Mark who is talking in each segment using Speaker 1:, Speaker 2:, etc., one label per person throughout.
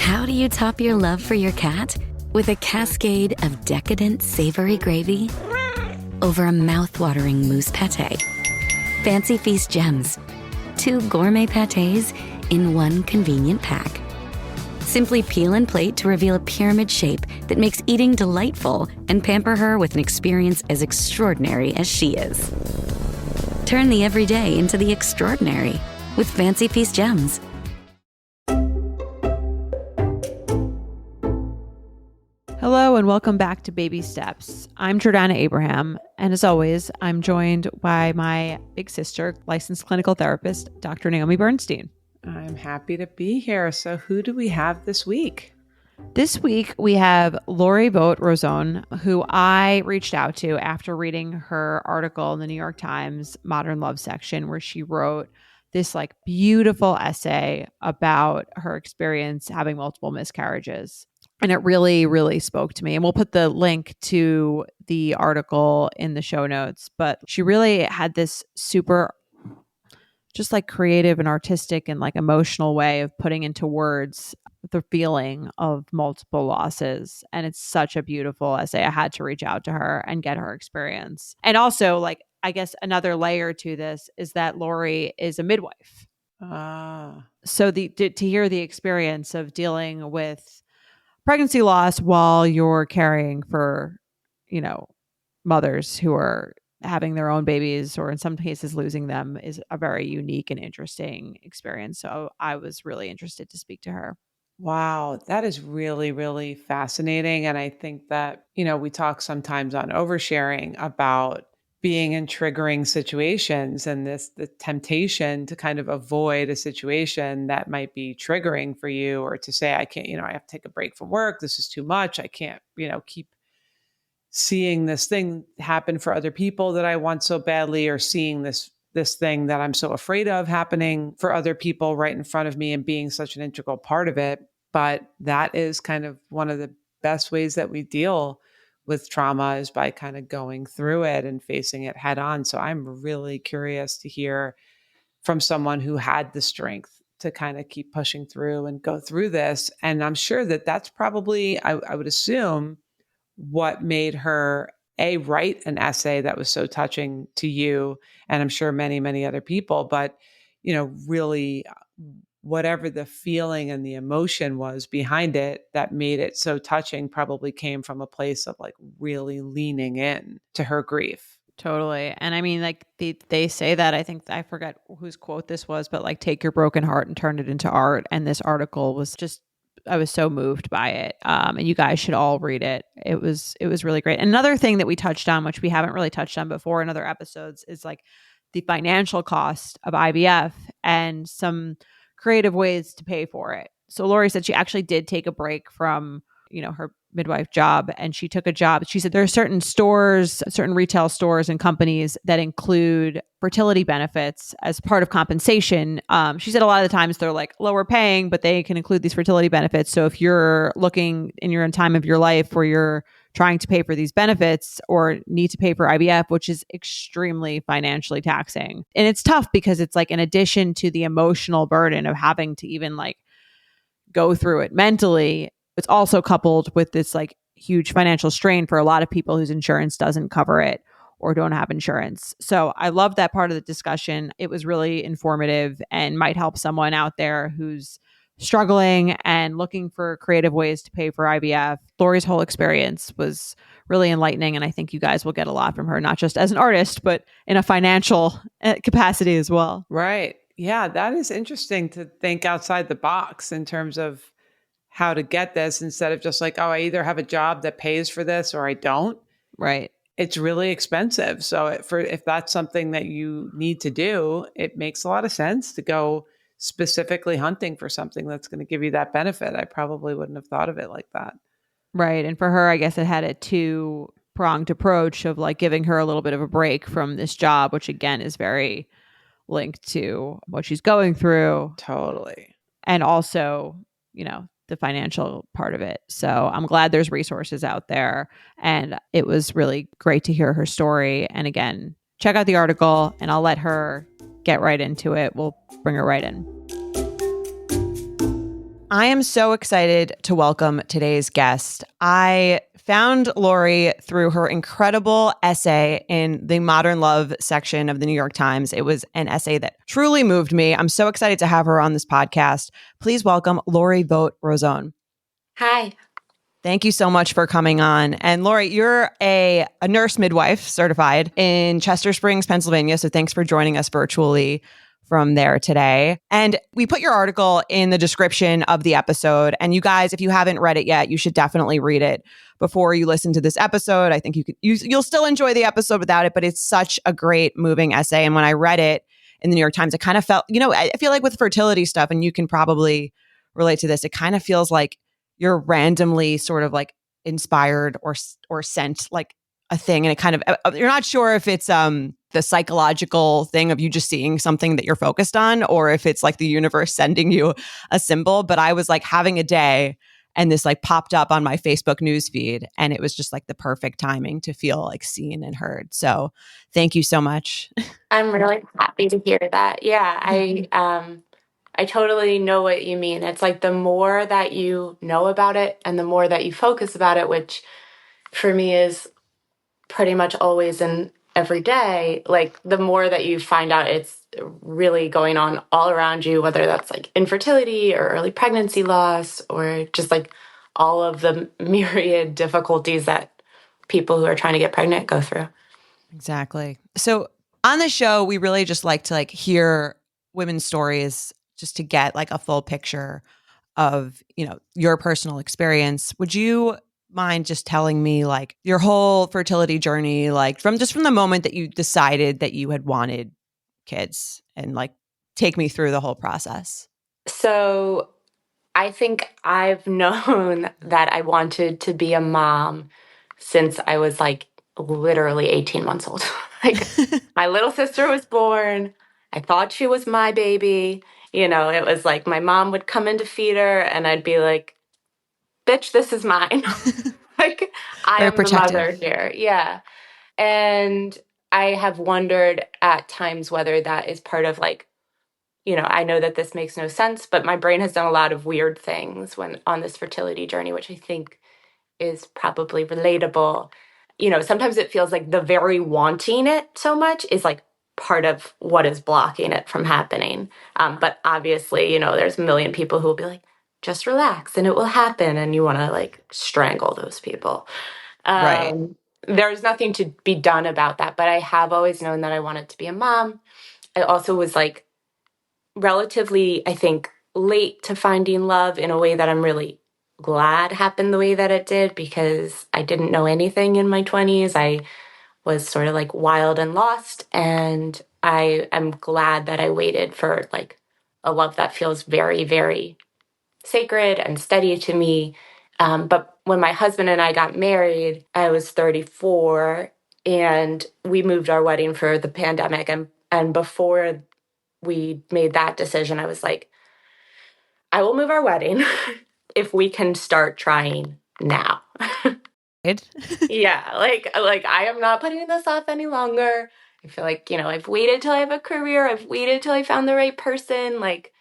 Speaker 1: How do you top your love for your cat? With a cascade of decadent savory gravy over a mouth-watering mousse pâté. Fancy Feast gems. 2 gourmet pâtés in one convenient pack. Simply peel and plate to reveal a pyramid shape that makes eating delightful and pamper her with an experience as extraordinary as she is. Turn the everyday into the extraordinary with Fancy Feast gems.
Speaker 2: Hello and welcome back to Baby Steps. I'm Jordana Abraham, and as always, I'm joined by my big sister, licensed clinical therapist, Dr. Naomi Bernstein.
Speaker 3: I'm happy to be here. So who do we have this week?
Speaker 2: This week, we have Lori Vogt Rosone, who I reached out to after reading her article in the New York Times Modern Love section, where she wrote this beautiful essay about her experience having multiple miscarriages. And it really, really spoke to me. And we'll put the link to the article in the show notes. But she really had this super just creative and artistic and emotional way of putting into words the feeling of multiple losses. And it's such a beautiful essay. I had to reach out to her and get her experience. And also, I guess another layer to this is that Lori is a midwife. So to hear the experience of dealing with pregnancy loss while you're caring for, mothers who are having their own babies or in some cases losing them is a very unique and interesting experience. So I was really interested to speak to her.
Speaker 3: Wow, that is really, really fascinating. And I think that, we talk sometimes on oversharing about being in triggering situations and the temptation to kind of avoid a situation that might be triggering for you, or to say, I can't, I have to take a break from work. This is too much. I can't, keep seeing this thing happen for other people that I want so badly, or seeing this thing that I'm so afraid of happening for other people right in front of me and being such an integral part of it. But that is kind of one of the best ways that we deal with trauma, is by kind of going through it and facing it head on. So I'm really curious to hear from someone who had the strength to kind of keep pushing through and go through this. And I'm sure that that's probably, I would assume, what made her write an essay that was so touching to you, and I'm sure many, many other people. But, really, whatever the feeling and the emotion was behind it that made it so touching probably came from a place of really leaning in to her grief.
Speaker 2: Totally. And I mean, they say that, I think, I forget whose quote this was, but take your broken heart and turn it into art. And this article was just, I was so moved by it. And you guys should all read it. It was really great. Another thing that we touched on, which we haven't really touched on before in other episodes, is the financial cost of IVF and some creative ways to pay for it. So Lori said she actually did take a break from, her midwife job, and she took a job. She said there are certain stores, certain retail stores and companies that include fertility benefits as part of compensation. She said a lot of the times they're lower paying, but they can include these fertility benefits. So if you're looking in your time of your life where you're trying to pay for these benefits or need to pay for IVF, which is extremely financially taxing. And it's tough because it's in addition to the emotional burden of having to even go through it mentally, it's also coupled with this huge financial strain for a lot of people whose insurance doesn't cover it or don't have insurance. So I love that part of the discussion. It was really informative and might help someone out there who's struggling and looking for creative ways to pay for IVF. Lori's whole experience was really enlightening, and I think you guys will get a lot from her, not just as an artist, but in a financial capacity as well.
Speaker 3: Right. Yeah, that is interesting to think outside the box in terms of how to get this, instead of just I either have a job that pays for this or I don't.
Speaker 2: Right.
Speaker 3: It's really expensive. So if that's something that you need to do, it makes a lot of sense to go specifically hunting for something that's going to give you that benefit. I probably wouldn't have thought of it like that.
Speaker 2: Right. And for her, I guess it had a two-pronged approach of giving her a little bit of a break from this job, which again is very linked to what she's going through.
Speaker 3: Totally.
Speaker 2: And also, the financial part of it. So I'm glad there's resources out there. And it was really great to hear her story. And again, check out the article, and I'll let her get right into it. We'll bring her right in. I am so excited to welcome today's guest. I found Lori through her incredible essay in the Modern Love section of the New York Times. It was an essay that truly moved me. I'm so excited to have her on this podcast. Please welcome Lori Vogt Rosone.
Speaker 4: Hi.
Speaker 2: Thank you so much for coming on. And Lori, you're a nurse midwife certified in Chester Springs, Pennsylvania. So thanks for joining us virtually from there today. And we put your article in the description of the episode. And you guys, if you haven't read it yet, you should definitely read it before you listen to this episode. I think you'll still enjoy the episode without it, but it's such a great moving essay. And when I read it in the New York Times, it kind of felt, I feel like with fertility stuff, and you can probably relate to this, it kind of feels like you're randomly sort of like inspired or sent like a thing, and it kind of, you're not sure if it's the psychological thing of you just seeing something that you're focused on, or if it's like the universe sending you a symbol. But I was like having a day and this like popped up on my Facebook news feed, and it was just like the perfect timing to feel like seen and heard. So thank you so much.
Speaker 4: I'm really happy to hear that. Yeah, I totally know what you mean. It's like the more that you know about it and the more that you focus about it, which for me is pretty much always and every day, like the more that you find out it's really going on all around you, whether that's like infertility or early pregnancy loss or just like all of the myriad difficulties that people who are trying to get pregnant go through.
Speaker 2: Exactly. So on the show, we really just like to like hear women's stories just to get like a full picture of, your personal experience. Would you mind just telling me like your whole fertility journey, like from the moment that you decided that you had wanted kids, and like take me through the whole process?
Speaker 4: So I think I've known that I wanted to be a mom since I was like literally 18 months old. Like my little sister was born. I thought she was my baby. It was like my mom would come in to feed her and I'd be like, bitch, this is mine. Like I
Speaker 2: Very
Speaker 4: am the mother
Speaker 2: protective.
Speaker 4: here. Yeah. And I have wondered at times whether that is part of like, I know that this makes no sense, but my brain has done a lot of weird things when on this fertility journey, which I think is probably relatable. Sometimes it feels like the very wanting it so much is like part of what is blocking it from happening. But obviously, there's a million people who will be like, just relax and it will happen. And you want to like strangle those people.
Speaker 2: Right.
Speaker 4: There's nothing to be done about that. But I have always known that I wanted to be a mom. I also was like relatively, I think, late to finding love in a way that I'm really glad happened the way that it did, because I didn't know anything in my 20s. I was sort of like wild and lost. And I am glad that I waited for like a love that feels very, very sacred and steady to me. But when my husband and I got married, I was 34 and we moved our wedding for the pandemic. And before we made that decision, I was like, I will move our wedding if we can start trying now. Yeah, like I am not putting this off any longer. I feel like, I've waited till I have a career. I've waited till I found the right person. Like,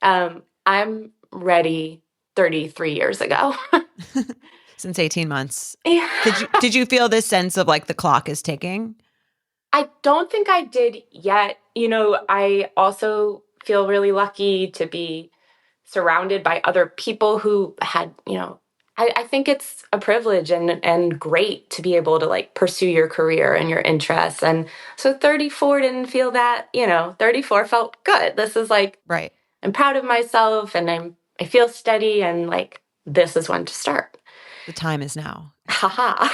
Speaker 4: I'm ready 33 years ago.
Speaker 2: Since 18 months.
Speaker 4: Yeah.
Speaker 2: Did you feel this sense of like the clock is ticking?
Speaker 4: I don't think I did yet. I also feel really lucky to be surrounded by other people who had, I think it's a privilege and great to be able to like pursue your career and your interests. And so 34 didn't feel that, 34 felt good. This is like,
Speaker 2: right.
Speaker 4: I'm proud of myself and I feel steady and like, this is when to start.
Speaker 2: The time is now.
Speaker 4: Haha.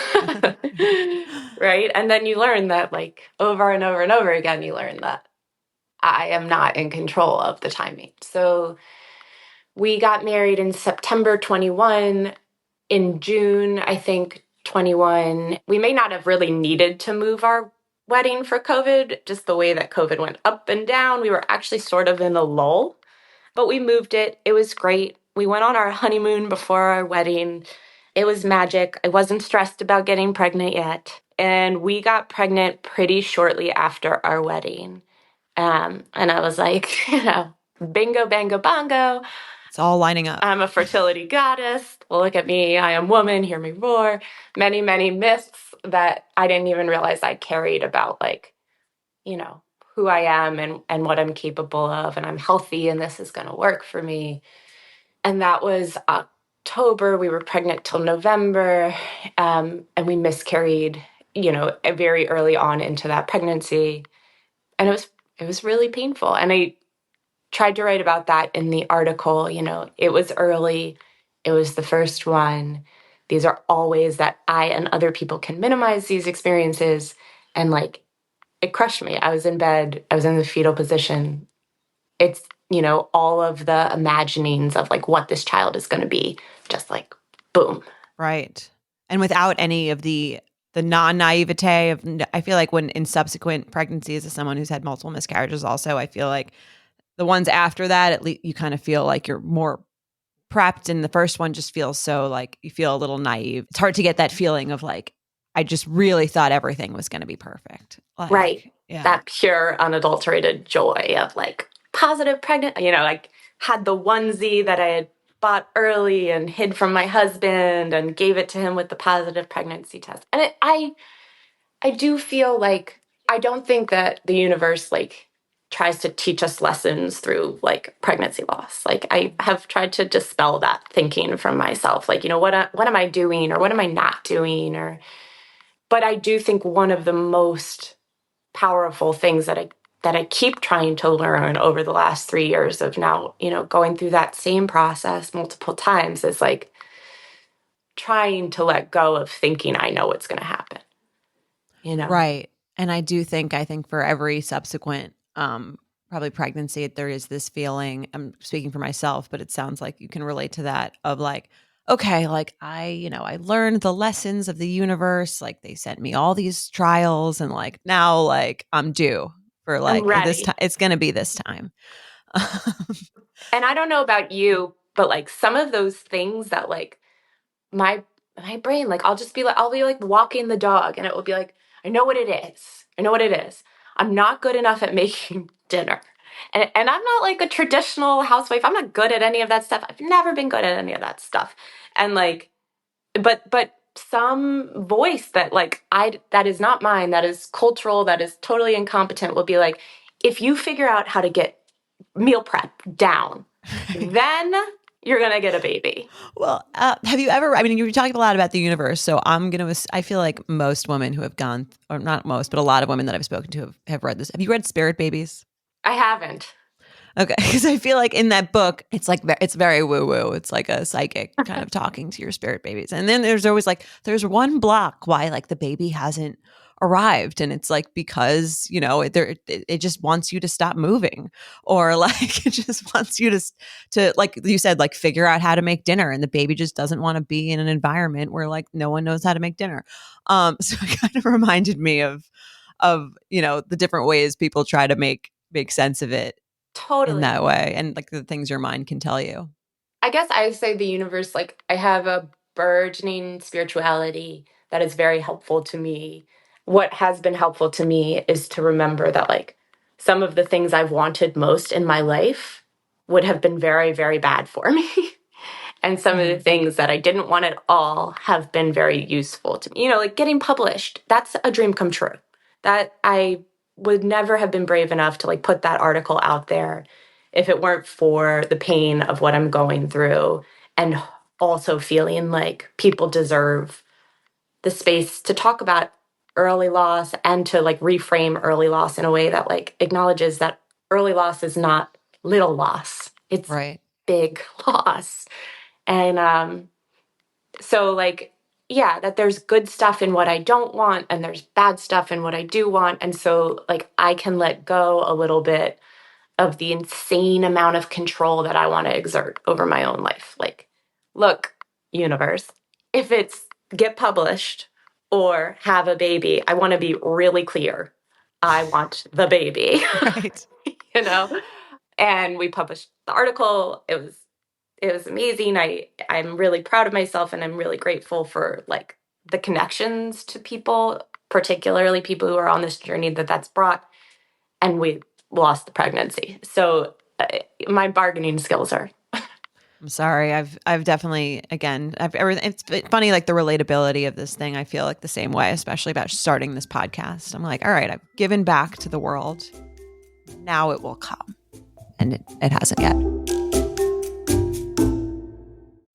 Speaker 4: Right. And then you learn that like over and over and over again, you learn that I am not in control of the timing. So we got married in September 21. In June, I think 21, we may not have really needed to move our wedding for COVID, just the way that COVID went up and down. We were actually sort of in a lull, but we moved it. It was great. We went on our honeymoon before our wedding. It was magic. I wasn't stressed about getting pregnant yet. And we got pregnant pretty shortly after our wedding. And I was like, bingo, bango, bongo.
Speaker 2: It's all lining up.
Speaker 4: I'm a fertility goddess. Look at me. I am woman. Hear me roar. Many, many myths that I didn't even realize I carried about, like, you know, who I am and what I'm capable of. And I'm healthy and this is going to work for me. And that was October. We were pregnant till November. And we miscarried, very early on into that pregnancy. And it was really painful. And I tried to write about that in the article. It was early. It was the first one. These are all ways that I and other people can minimize these experiences. And like, it crushed me. I was in bed. I was in the fetal position. It's, all of the imaginings of like what this child is going to be, just like, boom.
Speaker 2: Right. And without any of the non-naivete of, I feel like when in subsequent pregnancies as someone who's had multiple miscarriages also, I feel like the ones after that, at least you kind of feel like you're more prepped. And the first one just feels so like you feel a little naive. It's hard to get that feeling of like, I just really thought everything was going to be perfect. Like,
Speaker 4: right.
Speaker 2: Yeah.
Speaker 4: That pure, unadulterated joy of like positive pregnant, like had the onesie that I had bought early and hid from my husband and gave it to him with the positive pregnancy test. And I do feel like, I don't think that the universe like tries to teach us lessons through like pregnancy loss. Like I have tried to dispel that thinking from myself. Like, what am I doing or what am I not doing? But I do think one of the most powerful things that I keep trying to learn over the last 3 years of now, going through that same process multiple times is like trying to let go of thinking I know what's going to happen.
Speaker 2: Right. And I think for every subsequent probably pregnancy, there is this feeling, I'm speaking for myself, but it sounds like you can relate to that of like, okay, like I learned the lessons of the universe. Like they sent me all these trials and like now like I'm due for like this time. It's going to be this time.
Speaker 4: And I don't know about you, but like some of those things that like my brain, like I'll be like walking the dog and it will be like, I know what it is. I know what it is. I'm not good enough at making dinner. And I'm not like a traditional housewife. I'm not good at any of that stuff. I've never been good at any of that stuff. And like, but some voice that like that is not mine, that is cultural, that is totally incompetent will be like, if you figure out how to get meal prep down, then you're going to get a baby.
Speaker 2: Well, have you ever, you're talking a lot about the universe. So I feel like most women who have gone, or not most, but a lot of women that I've spoken to have read this. Have you read Spirit Babies?
Speaker 4: I haven't.
Speaker 2: Okay. Because I feel like in that book, it's like, it's very woo woo. It's like a psychic kind of talking to your spirit babies. And then there's always like, there's one block why like the baby hasn't arrived. And it's like, because, it just wants you to stop moving, or like, it just wants you to, like you said, like figure out how to make dinner. And the baby just doesn't want to be in an environment where like no one knows how to make dinner. So it kind of reminded me of, the different ways people try to make sense of it.
Speaker 4: Totally.
Speaker 2: In that way, and like the things your mind can tell you.
Speaker 4: I guess I say the universe, like I have a burgeoning spirituality that is very helpful to me. What has been helpful to me is to remember that like some of the things I've wanted most in my life would have been very, very bad for me. And some of the things that I didn't want at all have been very useful to me. Like getting published, that's a dream come true. That I would never have been brave enough to like put that article out there if it weren't for the pain of what I'm going through, and also feeling like people deserve the space to talk about early loss and to like reframe early loss in a way that like acknowledges that early loss is not little loss. It's
Speaker 2: right.
Speaker 4: Big loss. And so like, yeah, that there's good stuff in what I don't want and there's bad stuff in what I do want. And so like I can let go a little bit of the insane amount of control that I want to exert over my own life. Like, look, universe, if it's get published or have a baby, I want to be really clear. I want the baby.
Speaker 2: Right.
Speaker 4: And we published the article. It was amazing. I'm really proud of myself and I'm really grateful for like the connections to people, particularly people who are on this journey that's brought. And we lost the pregnancy. So my bargaining skills are
Speaker 2: I'm sorry. I've definitely, again, it's funny, like the relatability of this thing. I feel like the same way, especially about starting this podcast. I'm like, all right, I've given back to the world. Now it will come. And it hasn't yet.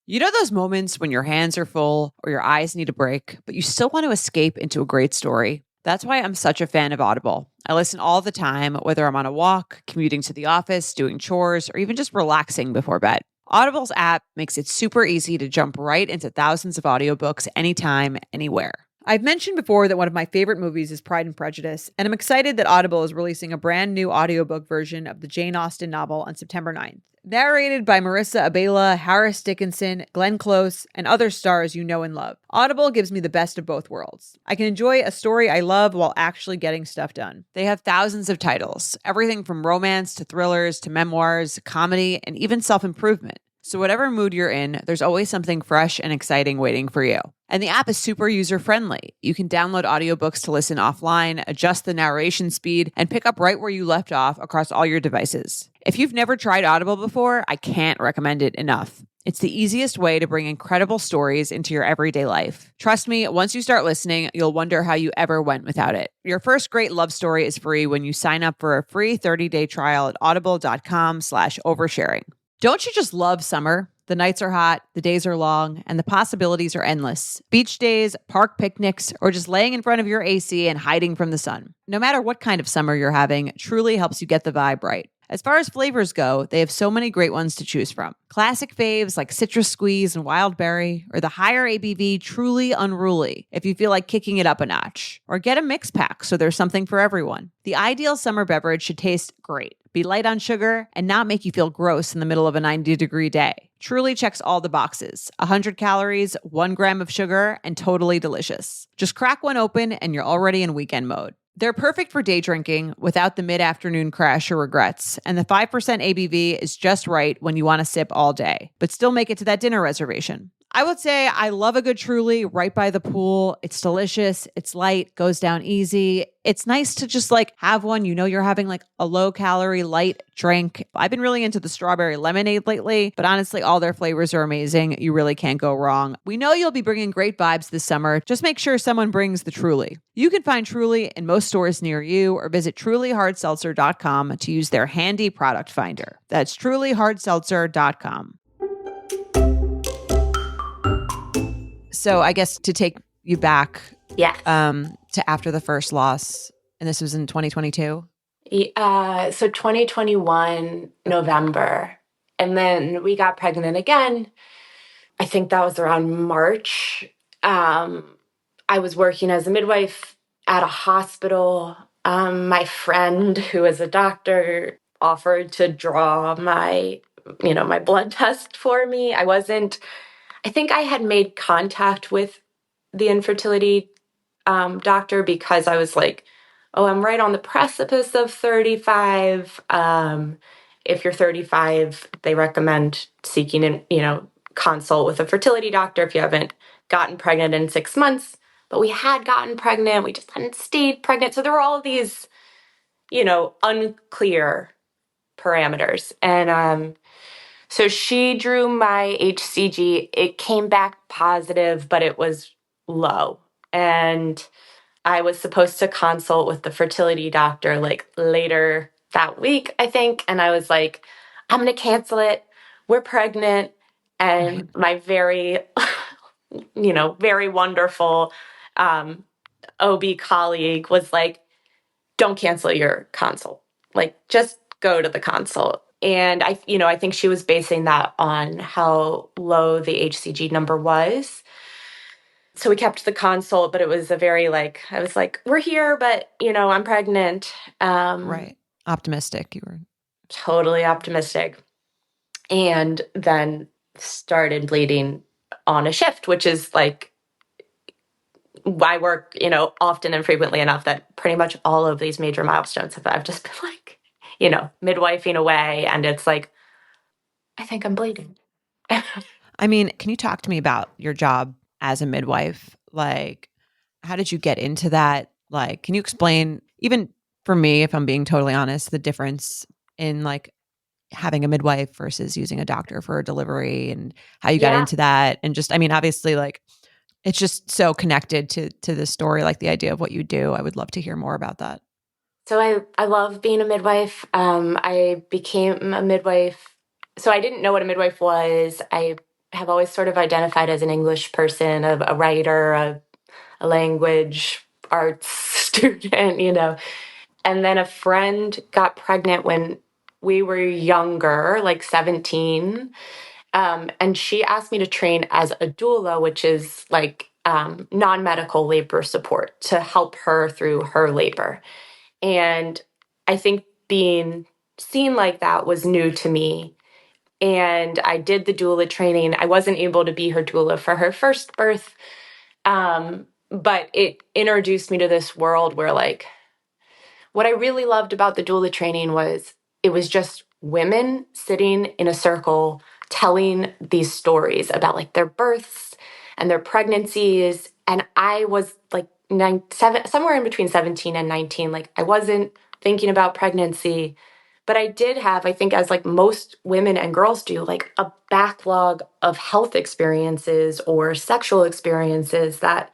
Speaker 2: You know those moments when your hands are full or your eyes need a break, but you still want to escape into a great story? That's why I'm such a fan of Audible. I listen all the time, whether I'm on a walk, commuting to the office, doing chores, or even just relaxing before bed. Audible's app makes it super easy to jump right into thousands of audiobooks anytime, anywhere. I've mentioned before that one of my favorite movies is Pride and Prejudice, and I'm excited that Audible is releasing a brand new audiobook version of the Jane Austen novel on September 9th. Narrated by Marissa Abela, Harris Dickinson, Glenn Close, and other stars you know and love. Audible gives me the best of both worlds. I can enjoy a story I love while actually getting stuff done. They have thousands of titles, everything from romance to thrillers to memoirs, comedy, and even self-improvement. So whatever mood you're in, there's always something fresh and exciting waiting for you. And the app is super user-friendly. You can download audiobooks to listen offline, adjust the narration speed, and pick up right where you left off across all your devices. If you've never tried Audible before, I can't recommend it enough. It's the easiest way to bring incredible stories into your everyday life. Trust me, once you start listening, you'll wonder how you ever went without it. Your first great love story is free when you sign up for a free 30-day trial at audible.com/oversharing. Don't you just love summer? The nights are hot, the days are long, and the possibilities are endless. Beach days, park picnics, or just laying in front of your AC and hiding from the sun. No matter what kind of summer you're having, Truly helps you get the vibe right. As far as flavors go, they have so many great ones to choose from. Classic faves like Citrus Squeeze and Wild Berry, or the higher ABV Truly Unruly if you feel like kicking it up a notch. Or get a mix pack so there's something for everyone. The ideal summer beverage should taste great, be light on sugar, and not make you feel gross in the middle of a 90-degree day. Truly checks all the boxes. 100 calories, 1 gram of sugar, and totally delicious. Just crack one open and you're already in weekend mode. They're perfect for day drinking without the mid-afternoon crash or regrets, and the 5% ABV is just right when you want to sip all day, but still make it to that dinner reservation. I would say I love a good Truly right by the pool. It's delicious. It's light, goes down easy. It's nice to just like have one. You know, you're having like a low calorie light drink. I've been really into the strawberry lemonade lately, but honestly, all their flavors are amazing. You really can't go wrong. We know you'll be bringing great vibes this summer. Just make sure someone brings the Truly. You can find Truly in most stores near you or visit trulyhardseltzer.com to use their handy product finder. That's trulyhardseltzer.com. So I guess to take you back to after the first loss, and this was in 2022?
Speaker 4: So 2021, November. And then we got pregnant again. I think that was around March. I was working as a midwife at a hospital. My friend, who is a doctor, offered to draw my blood test for me. I think I had made contact with the infertility doctor because I was like, oh, I'm right on the precipice of 35. If you're 35, they recommend seeking an, consult with a fertility doctor if you haven't gotten pregnant in 6 months. But we had gotten pregnant. We just hadn't stayed pregnant. So there were all these, unclear parameters. And so she drew my HCG. It came back positive, but it was low. And I was supposed to consult with the fertility doctor like later that week, I think. And I was like, I'm going to cancel it. We're pregnant. And my very, very wonderful OB colleague was like, don't cancel your consult. Like, just go to the consult. And I think she was basing that on how low the HCG number was. So we kept the consult, but it was I was like, we're here, but, I'm pregnant.
Speaker 2: Right. Optimistic. You were
Speaker 4: totally optimistic. And then started bleeding on a shift, which is like, I work, often and frequently enough that pretty much all of these major milestones I've just been like, midwifing away. And it's like, I think I'm bleeding.
Speaker 2: I mean, can you talk to me about your job as a midwife? Like, how did you get into that? Like, can you explain, even for me, if I'm being totally honest, the difference in like having a midwife versus using a doctor for a delivery and how you got
Speaker 4: Yeah.
Speaker 2: into that. And just, I mean, obviously like it's just so connected to the story, like the idea of what you do. I would love to hear more about that.
Speaker 4: So I love being a midwife. I became a midwife. So I didn't know what a midwife was. I have always sort of identified as an English person, a writer, a language arts student, And then a friend got pregnant when we were younger, like 17. And she asked me to train as a doula, which is like non-medical labor support to help her through her labor. And I think being seen like that was new to me. And I did the doula training. I wasn't able to be her doula for her first birth, but it introduced me to this world where, like, what I really loved about the doula training was it was just women sitting in a circle telling these stories about like their births and their pregnancies. And I was like somewhere in between 17 and 19. Like I wasn't thinking about pregnancy, but I did have, I think, as like most women and girls do, like a backlog of health experiences or sexual experiences that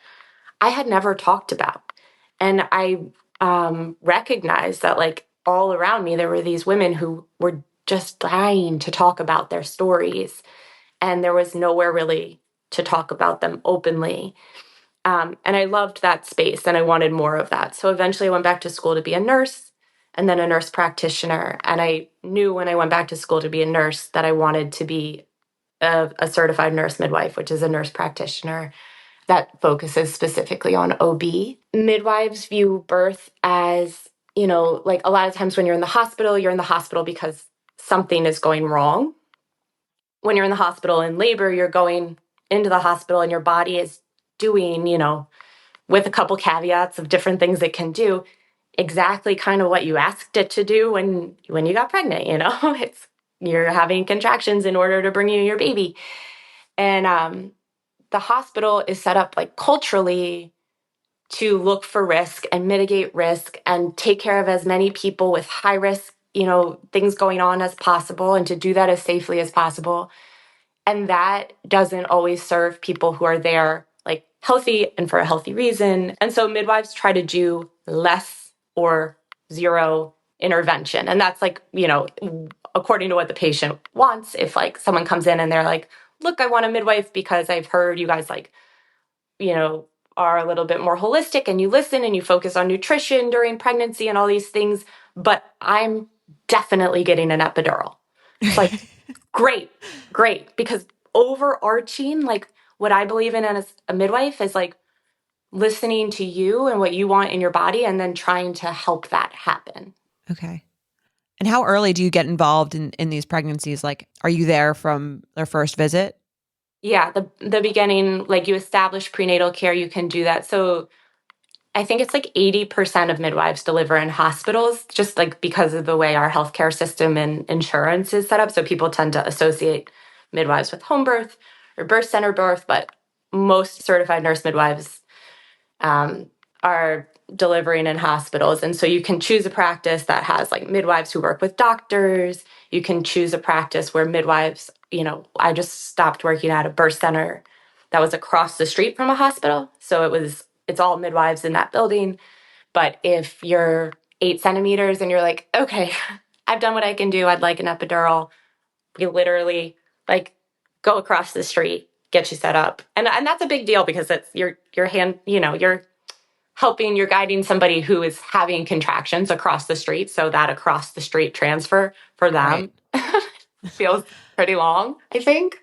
Speaker 4: I had never talked about. And I recognized that, like, all around me, there were these women who were just dying to talk about their stories. And there was nowhere really to talk about them openly. And I loved that space and I wanted more of that. So eventually I went back to school to be a nurse and then a nurse practitioner. And I knew when I went back to school to be a nurse that I wanted to be a certified nurse midwife, which is a nurse practitioner that focuses specifically on OB. Midwives view birth as, like a lot of times when you're in the hospital because something is going wrong. When you're in the hospital in labor, you're going into the hospital and your body is doing, with a couple caveats of different things it can do, exactly kind of what you asked it to do when you got pregnant, It's you're having contractions in order to bring you your baby. And the hospital is set up like culturally to look for risk and mitigate risk and take care of as many people with high risk, things going on as possible and to do that as safely as possible. And that doesn't always serve people who are there like healthy and for a healthy reason. And so midwives try to do less or zero intervention. And that's like, according to what the patient wants. If like someone comes in and they're like, look, I want a midwife because I've heard you guys like, are a little bit more holistic and you listen and you focus on nutrition during pregnancy and all these things, but I'm definitely getting an epidural. It's like, great, because overarching, like what I believe in as a midwife is like listening to you and what you want in your body and then trying to help that happen.
Speaker 2: Okay. And how early do you get involved in these pregnancies? Like, are you there from their first visit?
Speaker 4: Yeah, the beginning, like you establish prenatal care, you can do that. So I think it's like 80% of midwives deliver in hospitals, just like because of the way our healthcare system and insurance is set up. So people tend to associate midwives with home birth or birth center birth, but most certified nurse midwives are delivering in hospitals. And so you can choose a practice that has like midwives who work with doctors. You can choose a practice where midwives, I just stopped working at a birth center that was across the street from a hospital. So it's all midwives in that building. But if you're 8 centimeters and you're like, okay, I've done what I can do, I'd like an epidural, we literally like go across the street, get you set up. And that's a big deal because it's your hand, you're you're guiding somebody who is having contractions across the street. So that across the street transfer for them feels pretty long, I think.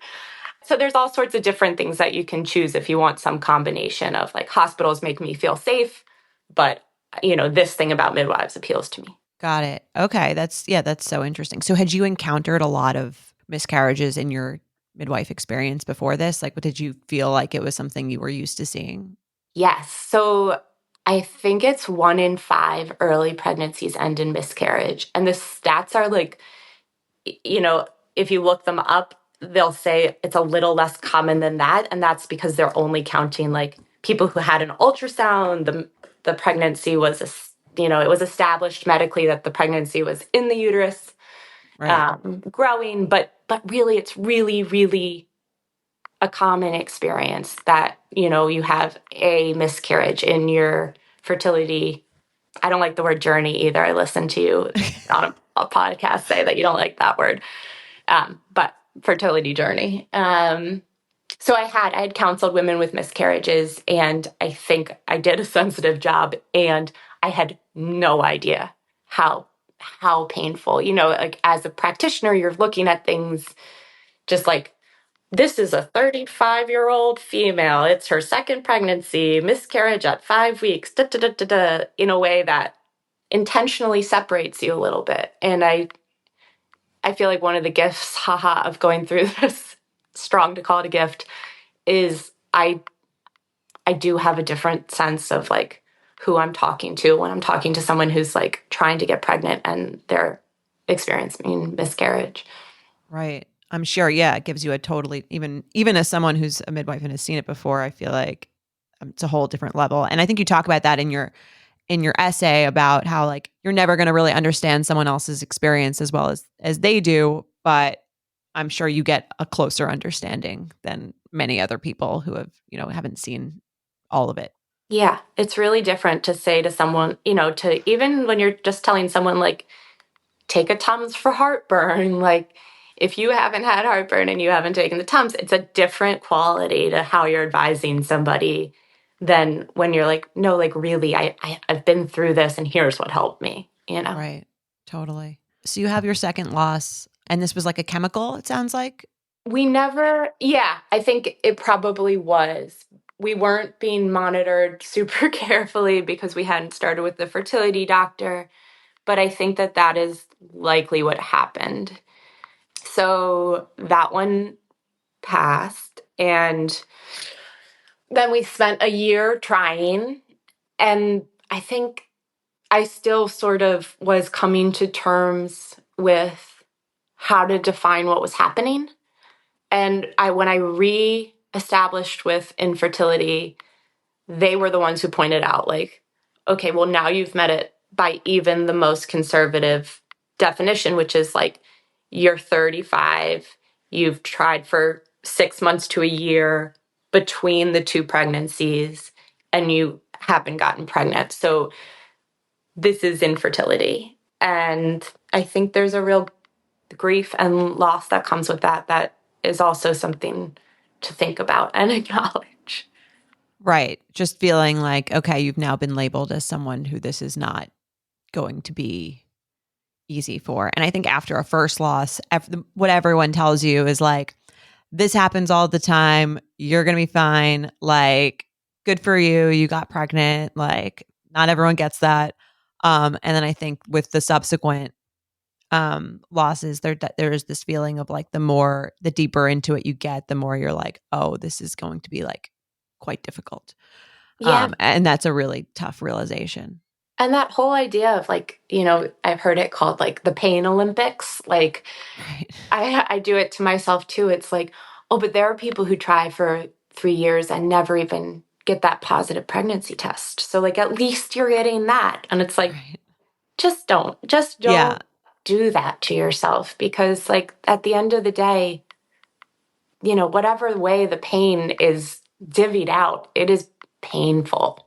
Speaker 4: So there's all sorts of different things that you can choose if you want some combination of like hospitals make me feel safe, but this thing about midwives appeals to me.
Speaker 2: Got it. Okay. That's so interesting. So had you encountered a lot of miscarriages in your midwife experience before this? Like, what did you feel like it was something you were used to seeing?
Speaker 4: Yes. So I think it's 1 in 5 early pregnancies end in miscarriage. And the stats are like, if you look them up, they'll say it's a little less common than that. And that's because they're only counting like people who had an ultrasound. The pregnancy was, it was established medically that the pregnancy was in the uterus.
Speaker 2: Right.
Speaker 4: growing, but really it's really, really a common experience that, you have a miscarriage in your fertility. I don't like the word journey either. I listened to you on a podcast say that you don't like that word, but fertility journey. So I had counseled women with miscarriages, and I think I did a sensitive job, and I had no idea how painful. Like as a practitioner, you're looking at things just like, this is a 35-year-old female. It's her second pregnancy, miscarriage at 5 weeks, da, da, da, da, da, in a way that intentionally separates you a little bit. And I feel like one of the gifts, haha, of going through this, strong to call it a gift, is I do have a different sense of like who I'm talking to when I'm talking to someone who's like trying to get pregnant and they're experiencing miscarriage.
Speaker 2: Right. I'm sure. Yeah. It gives you a totally, even as someone who's a midwife and has seen it before, I feel like it's a whole different level. And I think you talk about that in your essay about how like you're never going to really understand someone else's experience as well as they do, but I'm sure you get a closer understanding than many other people who have, haven't seen all of it.
Speaker 4: Yeah, it's really different to say to someone, to even when you're just telling someone like, take a Tums for heartburn. Like if you haven't had heartburn and you haven't taken the Tums, it's a different quality to how you're advising somebody than when you're like, no, like really, I've been through this and here's what helped me,
Speaker 2: Right. Totally. So you have your second loss, and this was like a chemical, it sounds like.
Speaker 4: Yeah, I think it probably was. We weren't being monitored super carefully because we hadn't started with the fertility doctor, but I think that is likely what happened. So that one passed, and then we spent a year trying, and I think I still sort of was coming to terms with how to define what was happening. And when I re-established with infertility, they were the ones who pointed out, like, okay, well, now you've met it by even the most conservative definition, which is like, you're 35, you've tried for 6 months to a year between the two pregnancies, and you haven't gotten pregnant. So this is infertility. And I think there's a real grief and loss that comes with that is also something to think about and acknowledge.
Speaker 2: Right. Just feeling like, okay, you've now been labeled as someone who this is not going to be easy for. And I think after a first loss, what everyone tells you is like, this happens all the time. You're going to be fine. Like, good for you. You got pregnant. Like, not everyone gets that. And then I think with the subsequent losses, there's this feeling of like the deeper into it you get, the more you're like, oh, this is going to be like quite difficult.
Speaker 4: Yeah.
Speaker 2: And that's a really tough realization.
Speaker 4: And that whole idea of like, I've heard it called like the pain Olympics. Like
Speaker 2: Right.
Speaker 4: I do it to myself too. It's like, oh, but there are people who try for 3 years and never even get that positive pregnancy test. So like at least you're getting that. And it's like,
Speaker 2: Right.
Speaker 4: just don't
Speaker 2: Yeah.
Speaker 4: do that to yourself, because like at the end of the day, whatever way the pain is divvied out, it is painful.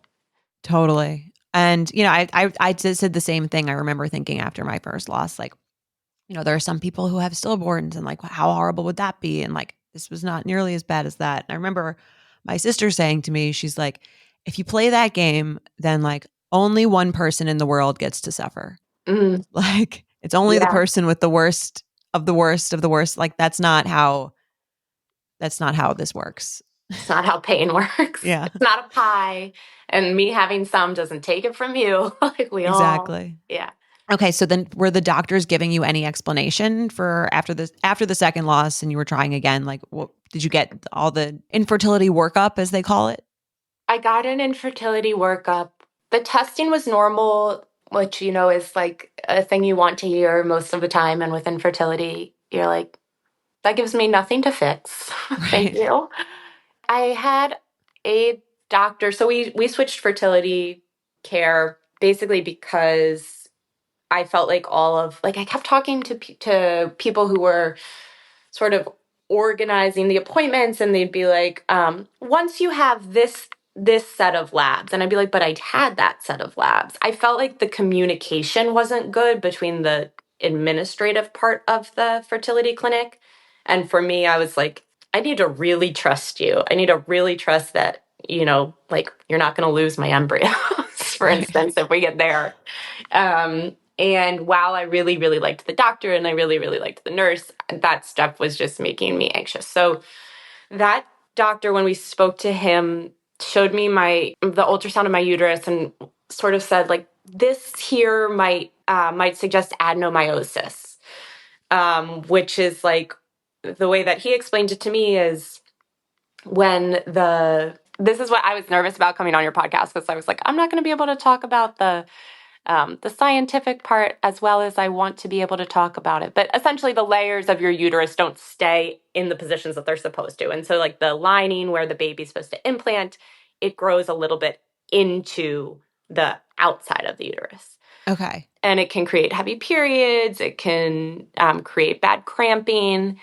Speaker 2: Totally. And I just said the same thing. I remember thinking after my first loss, like, there are some people who have stillborns, and like, how horrible would that be? And like, this was not nearly as bad as that. And I remember my sister saying to me, she's like, if you play that game, then like only one person in the world gets to suffer.
Speaker 4: Mm,
Speaker 2: Like, it's only the
Speaker 4: yeah,
Speaker 2: person with the worst of the worst of the worst. Like, that's not how this works.
Speaker 4: it's not how pain works.
Speaker 2: Yeah,
Speaker 4: It's not a pie, and me having some doesn't take it from you. Like we all,
Speaker 2: exactly.
Speaker 4: yeah.
Speaker 2: Okay, so then were the doctors giving you any explanation for after the second loss and you were trying again? Like, what did you get, all the infertility workup as they call it?
Speaker 4: I got an infertility workup. The testing was normal, which is like a thing you want to hear most of the time. And with infertility, you're like, that gives me nothing to fix. Thank
Speaker 2: Right.
Speaker 4: you. I had a doctor. So we switched fertility care basically because I felt like I kept talking to people who were sort of organizing the appointments, and they'd be like, once you have this set of labs, and I'd be like, but I'd had that set of labs. I felt like the communication wasn't good between the administrative part of the fertility clinic. And for me, I was like, I need to really trust you. I need to really trust that, like, you're not going to lose my embryos, for instance, if we get there. And while I really, really liked the doctor and I really, really liked the nurse, that stuff was just making me anxious. So that doctor, when we spoke to him, showed me the ultrasound of my uterus and sort of said, like, this here might suggest adenomyosis, which is like, the way that he explained it to me is this is what I was nervous about coming on your podcast, because I was like, I'm not going to be able to talk about the scientific part as well as I want to be able to talk about it. But essentially, the layers of your uterus don't stay in the positions that they're supposed to. And so, like, the lining where the baby's supposed to implant, it grows a little bit into the outside of the uterus.
Speaker 2: Okay.
Speaker 4: And it can create heavy periods. It can create bad cramping.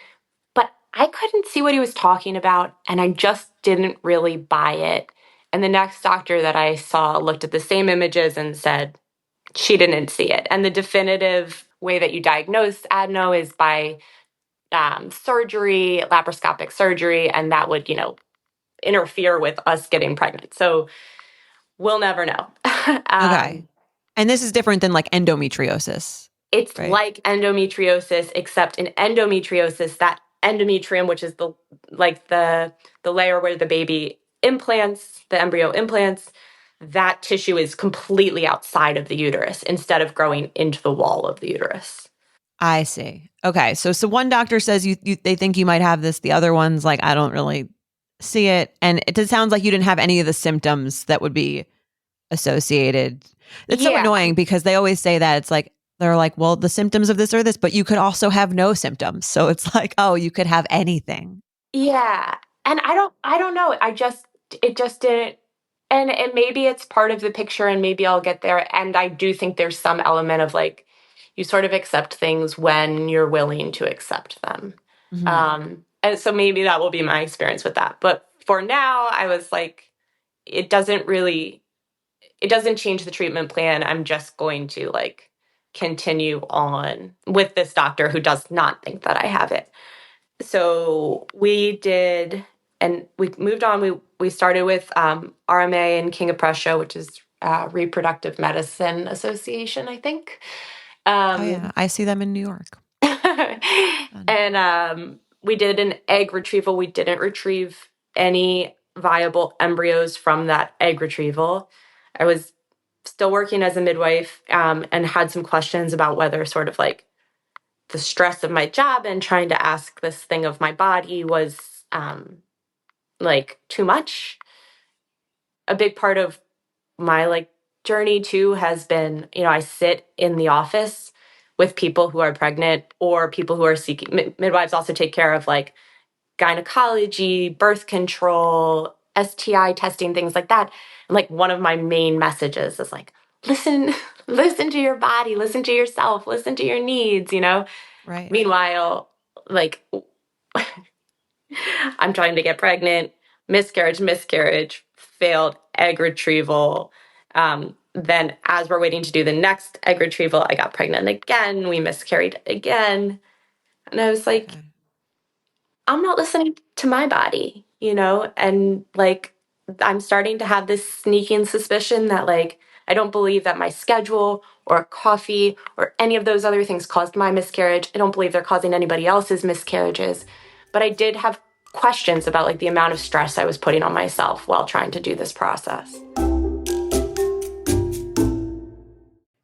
Speaker 4: But I couldn't see what he was talking about, and I just didn't really buy it. And the next doctor that I saw looked at the same images and said, she didn't see it. And the definitive way that you diagnose adeno is by surgery, laparoscopic surgery, and that would, interfere with us getting pregnant. So we'll never know.
Speaker 2: Okay. And this is different than like endometriosis.
Speaker 4: It's
Speaker 2: right?
Speaker 4: like endometriosis, except in endometriosis, that endometrium, which is the layer where the baby implants, the embryo implants, that tissue is completely outside of the uterus instead of growing into the wall of the uterus.
Speaker 2: I see. Okay. So one doctor says they think you might have this. The other one's like, I don't really see it. And it sounds like you didn't have any of the symptoms that would be associated. It's so annoying because they always say that. It's like, they're like, well, the symptoms of this are this, but you could also have no symptoms. So it's like, oh, you could have anything.
Speaker 4: Yeah. And I don't know. It just didn't. And maybe it's part of the picture and maybe I'll get there. And I do think there's some element of like, you sort of accept things when you're willing to accept them.
Speaker 2: Mm-hmm.
Speaker 4: And so maybe that will be my experience with that. But for now, I was like, it doesn't change the treatment plan. I'm just going to like continue on with this doctor who does not think that I have it. So we did, and we moved on. We started with RMA and King of Prussia, which is Reproductive Medicine Association, I think.
Speaker 2: Oh yeah, I see them in New York.
Speaker 4: And we did an egg retrieval. We didn't retrieve any viable embryos from that egg retrieval. I was still working as a midwife and had some questions about whether sort of like the stress of my job and trying to ask this thing of my body was like too much. A big part of my like journey too has been, I sit in the office with people who are pregnant or people who are seeking. Midwives also take care of like gynecology, birth control, STI testing, things like that. And like one of my main messages is like, listen to your body, listen to yourself, listen to your needs,
Speaker 2: Right.
Speaker 4: Meanwhile, like I'm trying to get pregnant, miscarriage, failed egg retrieval. Then as we're waiting to do the next egg retrieval, I got pregnant again. We miscarried again. And I was like, I'm not listening to my body, and like, I'm starting to have this sneaking suspicion that like, I don't believe that my schedule or coffee or any of those other things caused my miscarriage. I don't believe they're causing anybody else's miscarriages. But I did have questions about like the amount of stress I was putting on myself while trying to do this process.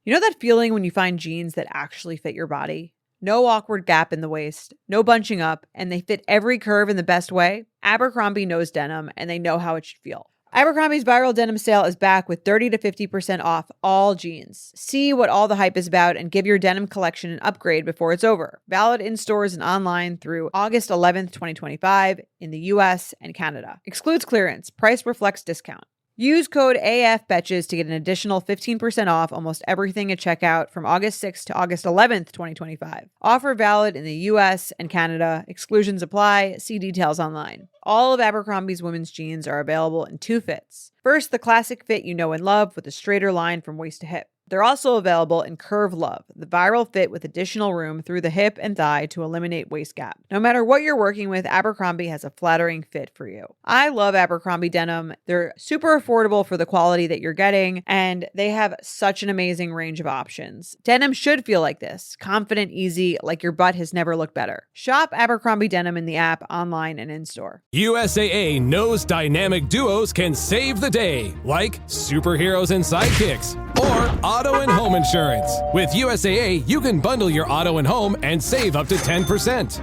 Speaker 2: You know that feeling when you find jeans that actually fit your body? No awkward gap in the waist, no bunching up, and they fit every curve in the best way? Abercrombie knows denim, and they know how it should feel. Abercrombie's viral denim sale is back with 30 to 50% off all jeans. See what all the hype is about and give your denim collection an upgrade before it's over. Valid in stores and online through August 11th, 2025 in the US and Canada. Excludes clearance. Price reflects discount. Use code AFBetches to get an additional 15% off almost everything at checkout from August 6th to August 11th, 2025. Offer valid in the US and Canada. Exclusions apply. See details online. All of Abercrombie's women's jeans are available in 2 fits. First, the classic fit you know and love with a straighter line from waist to hip. They're also available in Curve Love, the viral fit with additional room through the hip and thigh to eliminate waist gap. No matter what you're working with, Abercrombie has a flattering fit for you. I love Abercrombie denim. They're super affordable for the quality that you're getting, and they have such an amazing range of options. Denim should feel like this, confident, easy, like your butt has never looked better. Shop Abercrombie denim in the app, online, and in-store.
Speaker 5: USAA knows dynamic duos can save the day, like superheroes and sidekicks, or auto and home insurance. With USAA, you can bundle your auto and home and save up to 10%.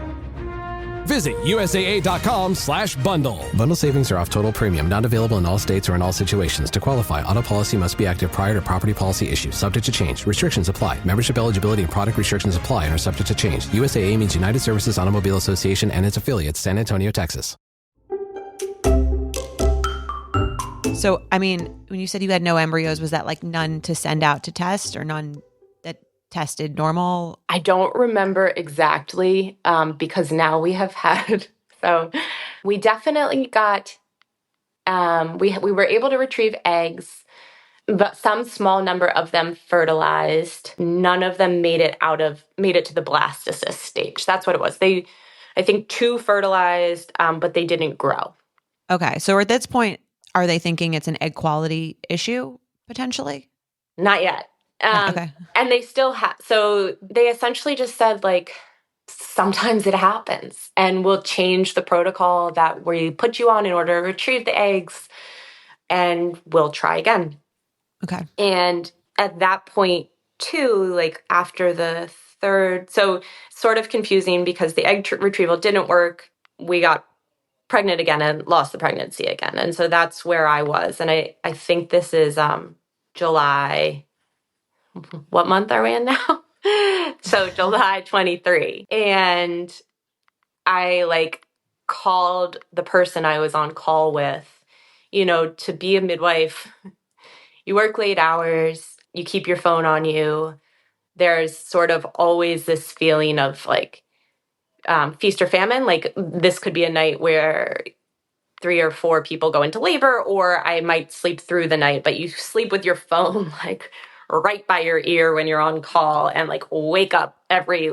Speaker 5: Visit USAA.com/bundle.
Speaker 6: Bundle savings are off total premium, not available in all states or in all situations. To qualify, auto policy must be active prior to property policy issue, subject to change. Restrictions apply. Membership eligibility and product restrictions apply and are subject to change. USAA means United Services Automobile Association and its affiliates, San Antonio, Texas.
Speaker 2: So, I mean, when you said you had no embryos, was that like none to send out to test or none that tested normal?
Speaker 4: I don't remember exactly because now we have had, so we definitely got, we were able to retrieve eggs, but some small number of them fertilized. None of them made it to the blastocyst stage. That's what it was. I think 2 fertilized, but they didn't grow.
Speaker 2: Okay. So at this point, are they thinking it's an egg quality issue potentially?
Speaker 4: Not yet.
Speaker 2: Okay.
Speaker 4: And they still have, so they essentially just said, like, sometimes it happens and we'll change the protocol that we put you on in order to retrieve the eggs and we'll try again.
Speaker 2: Okay.
Speaker 4: And at that point too, like after the 3rd, so sort of confusing because the egg retrieval didn't work. We got pregnant again and lost the pregnancy again. And so that's where I was. And I think this is July. What month are we in now? So July 23. And I called the person I was on call with, to be a midwife. You work late hours, you keep your phone on you. There's sort of always this feeling of feast or famine. Like this could be a night where 3 or 4 people go into labor, or I might sleep through the night, but you sleep with your phone right by your ear when you're on call and wake up every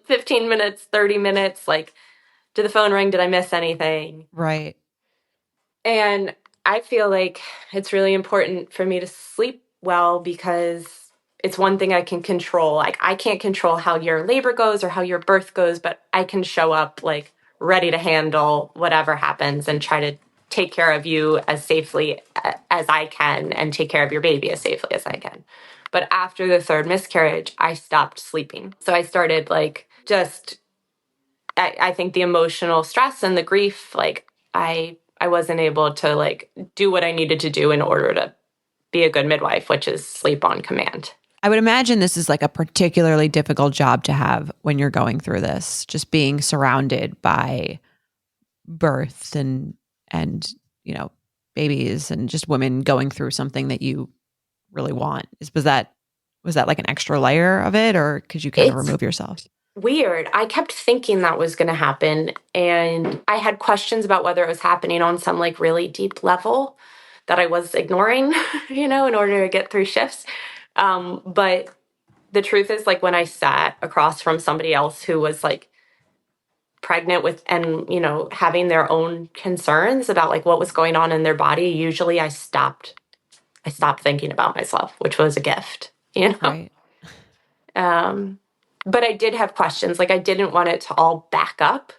Speaker 4: 15 minutes, 30 minutes. Did the phone ring? Did I miss anything?
Speaker 2: Right.
Speaker 4: And I feel like it's really important for me to sleep well because it's one thing I can control. I can't control how your labor goes or how your birth goes, but I can show up ready to handle whatever happens and try to take care of you as safely as I can and take care of your baby as safely as I can. But after the 3rd miscarriage, I stopped sleeping. So I started I think the emotional stress and the grief, I wasn't able to do what I needed to do in order to be a good midwife, which is sleep on command.
Speaker 2: I would imagine this is a particularly difficult job to have when you're going through this, just being surrounded by birth and babies and just women going through something that you really want. Was that an extra layer of it, or could you kind of remove yourself?
Speaker 4: Weird. I kept thinking that was going to happen, and I had questions about whether it was happening on some really deep level that I was ignoring, in order to get through shifts. But the truth is, when I sat across from somebody else who was pregnant with and, having their own concerns about what was going on in their body, usually I stopped thinking about myself, which was a gift,
Speaker 2: Right.
Speaker 4: But I did have questions. I didn't want it to all back up.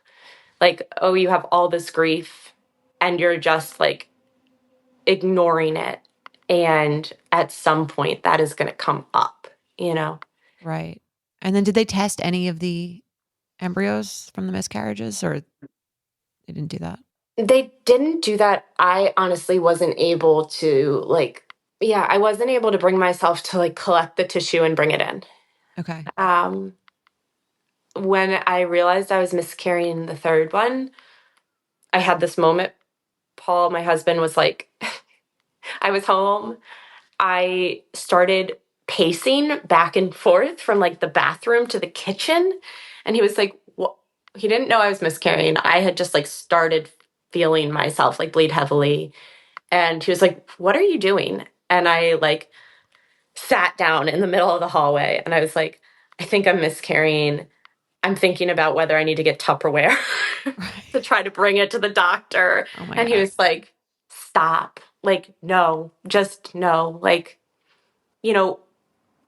Speaker 4: Oh, you have all this grief and you're just ignoring it. And at some point that is going to come up,
Speaker 2: Right. And then did they test any of the embryos from the miscarriages, or they didn't do that?
Speaker 4: They didn't do that. I honestly wasn't able to I wasn't able to bring myself to collect the tissue and bring it in.
Speaker 2: Okay.
Speaker 4: When I realized I was miscarrying the 3rd one, I had this moment. Paul, my husband, was I was home. I started pacing back and forth from like the bathroom to the kitchen. And he was like, what? He didn't know I was miscarrying. I had just like started feeling myself like bleed heavily. And he was like, what are you doing? And I like sat down in the middle of the hallway and I was like, I think I'm miscarrying. I'm thinking about whether I need to get Tupperware to try to bring it to the doctor.
Speaker 2: Oh my
Speaker 4: And he
Speaker 2: God.
Speaker 4: was like, stop. Like, no, just no. Like,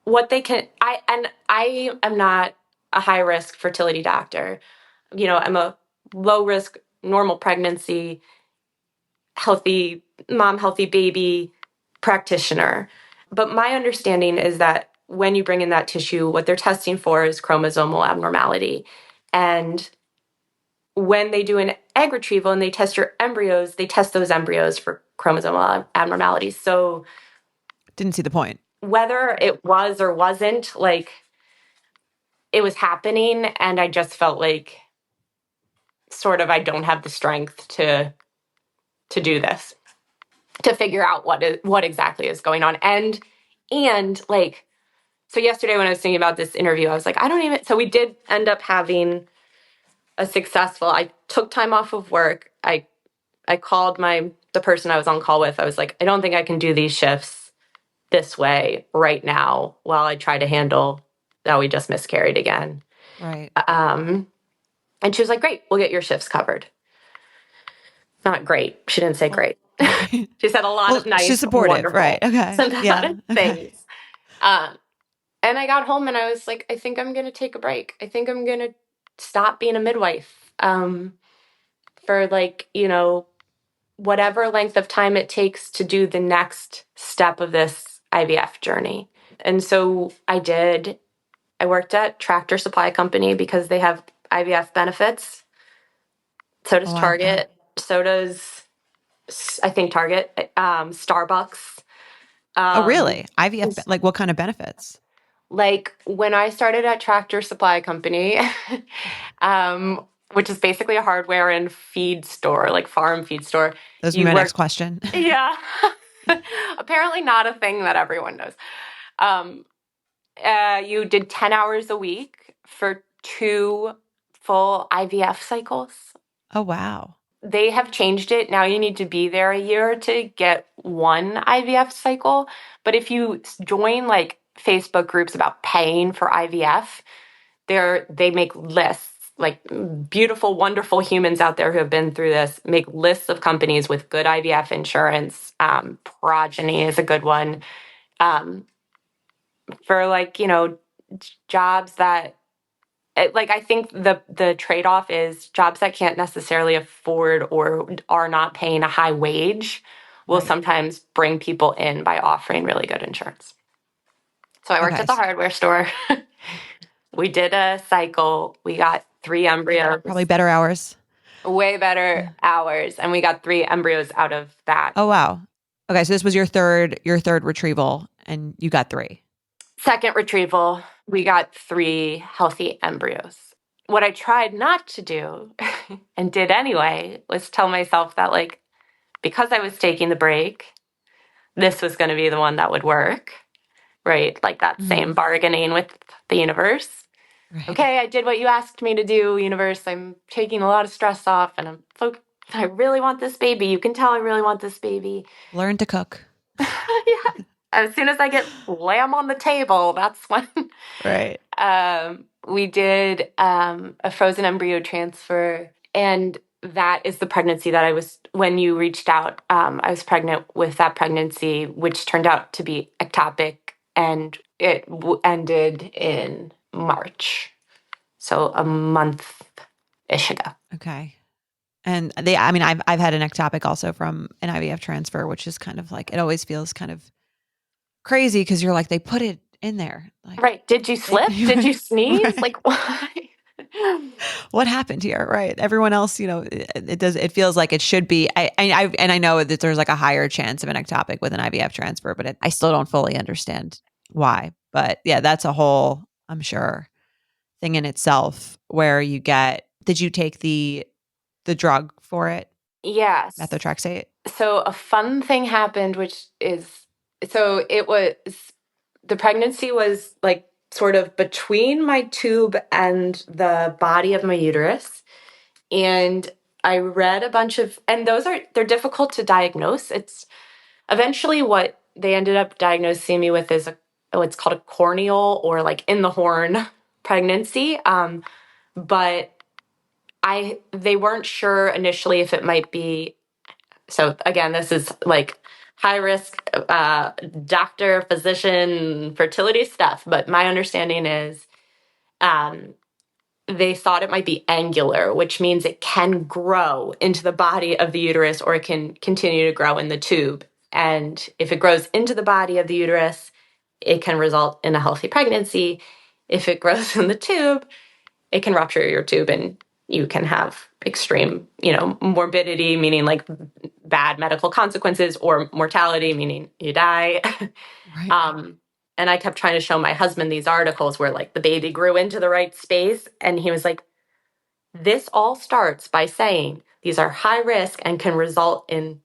Speaker 4: what they can, I am not a high risk fertility doctor. I'm a low risk, normal pregnancy, healthy mom, healthy baby practitioner. But my understanding is that when you bring in that tissue, what they're testing for is chromosomal abnormality. And when they do an egg retrieval and they test your embryos, they test those embryos for chromosomal abnormalities. So
Speaker 2: Didn't see the point.
Speaker 4: whether it was or wasn't, like, it was happening, and I just felt like sort of I don't have the strength to do this, to figure out what exactly is going on. And like, so yesterday when I was thinking about this interview, I was like, so we did end up having I took time off of work. I called the person I was on call with. I was like, I don't think I can do these shifts this way right now while I try to handle that we just miscarried again.
Speaker 2: Right.
Speaker 4: And she was like, great, we'll get your shifts covered. Not great. She didn't say great. She said a lot of nice,
Speaker 2: she's supportive,
Speaker 4: wonderful,
Speaker 2: right? Okay,
Speaker 4: sympathetic
Speaker 2: okay.
Speaker 4: things. And I got home and I was like, I think I'm going to take a break. I think I'm going to stop being a midwife for like, whatever length of time it takes to do the next step of this IVF journey. And so I did. I worked at Tractor Supply Company because they have IVF benefits. So does Target. So does, I think, Target, Starbucks.
Speaker 2: Oh, really? IVF, like what kind of benefits?
Speaker 4: Like when I started at Tractor Supply Company, which is basically a hardware and feed store, like farm feed store.
Speaker 2: That was my next question.
Speaker 4: Yeah. Apparently not a thing that everyone knows. You did 10 hours a week for 2 full IVF cycles.
Speaker 2: Oh, wow.
Speaker 4: They have changed it. Now you need to be there a year to get 1 IVF cycle. But if you join like Facebook groups about paying for IVF, they make lists, like beautiful, wonderful humans out there who have been through this, make lists of companies with good IVF insurance. Progeny is a good one. For like, jobs that, like, I think the trade-off is jobs that can't necessarily afford or are not paying a high wage will sometimes bring people in by offering really good insurance. So I worked at the hardware store. We did a cycle. We got 3 embryos.
Speaker 2: Probably better hours.
Speaker 4: Way better hours. And we got 3 embryos out of that.
Speaker 2: Oh, wow. Okay, so this was your third retrieval, and you got 3.
Speaker 4: Second retrieval, we got 3 healthy embryos. What I tried not to do, and did anyway, was tell myself that, like, because I was taking the break, this was going to be the one that would work, right? Like that same bargaining with the universe. Right. Okay, I did what you asked me to do, universe. I'm taking a lot of stress off, and I really want this baby. You can tell I really want this baby.
Speaker 2: Learn to cook.
Speaker 4: Yeah. As soon as I get lamb on the table, that's when.
Speaker 2: Right.
Speaker 4: We did a frozen embryo transfer, and that is the pregnancy that when you reached out, I was pregnant with that pregnancy, which turned out to be ectopic, and it ended in March. So a month-ish ago.
Speaker 2: Okay. And I've had an ectopic also from an IVF transfer, which is kind of like, it always feels kind of crazy because you're like, they put it in there. Like,
Speaker 4: right. Did you slip? Did you sneeze?
Speaker 2: Right.
Speaker 4: Like, why?
Speaker 2: What happened here? Right. Everyone else, it feels like it should be. I know that there's like a higher chance of an ectopic with an IVF transfer, but I still don't fully understand why. But yeah, that's a whole, I'm sure, thing in itself where did you take the drug for it?
Speaker 4: Yes.
Speaker 2: Methotrexate?
Speaker 4: So a fun thing happened, which is, so it was, the pregnancy was like sort of between my tube and the body of my uterus. And I read a bunch of, and they're difficult to diagnose. It's eventually what they ended up diagnosing me with is what's called a corneal or like in the horn pregnancy. But they weren't sure initially if it might be. So again, this is like high risk doctor, physician, fertility stuff. But my understanding is um, they thought it might be angular, which means it can grow into the body of the uterus or it can continue to grow in the tube. And if it grows into the body of the uterus, it can result in a healthy pregnancy. If it grows in the tube, it can rupture your tube and you can have extreme, morbidity, meaning like bad medical consequences, or mortality, meaning you die.
Speaker 2: Right.
Speaker 4: And I kept trying to show my husband these articles where like the baby grew into the right space. And he was like, this all starts by saying these are high risk and can result in,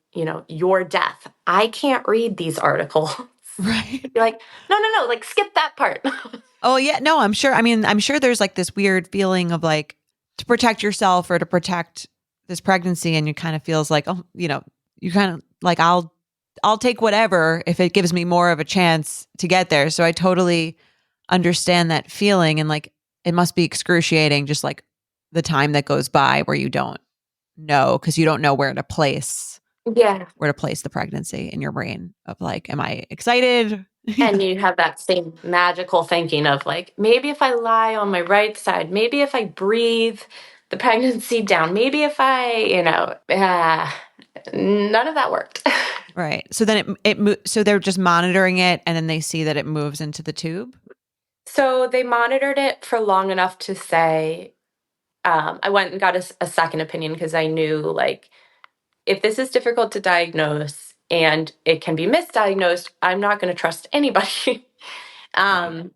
Speaker 4: your death. I can't read these articles.
Speaker 2: Right.
Speaker 4: You're like, no, like skip that part.
Speaker 2: Oh yeah, no, I'm sure. I mean, I'm sure there's like this weird feeling of like to protect yourself or to protect this pregnancy, and you kind of feels like, oh, you kind of like I'll take whatever if it gives me more of a chance to get there. So I totally understand that feeling, and like it must be excruciating, just like the time that goes by where you don't know because you don't know
Speaker 4: Yeah.
Speaker 2: where to place the pregnancy in your brain of like, am I excited?
Speaker 4: And you have that same magical thinking of like, maybe if I lie on my right side, maybe if I breathe the pregnancy down, maybe if none of that worked.
Speaker 2: Right. So then so they're just monitoring it, and then they see that it moves into the tube.
Speaker 4: So they monitored it for long enough to say, I went and got a second opinion because I knew like, if this is difficult to diagnose and it can be misdiagnosed, I'm not going to trust anybody. And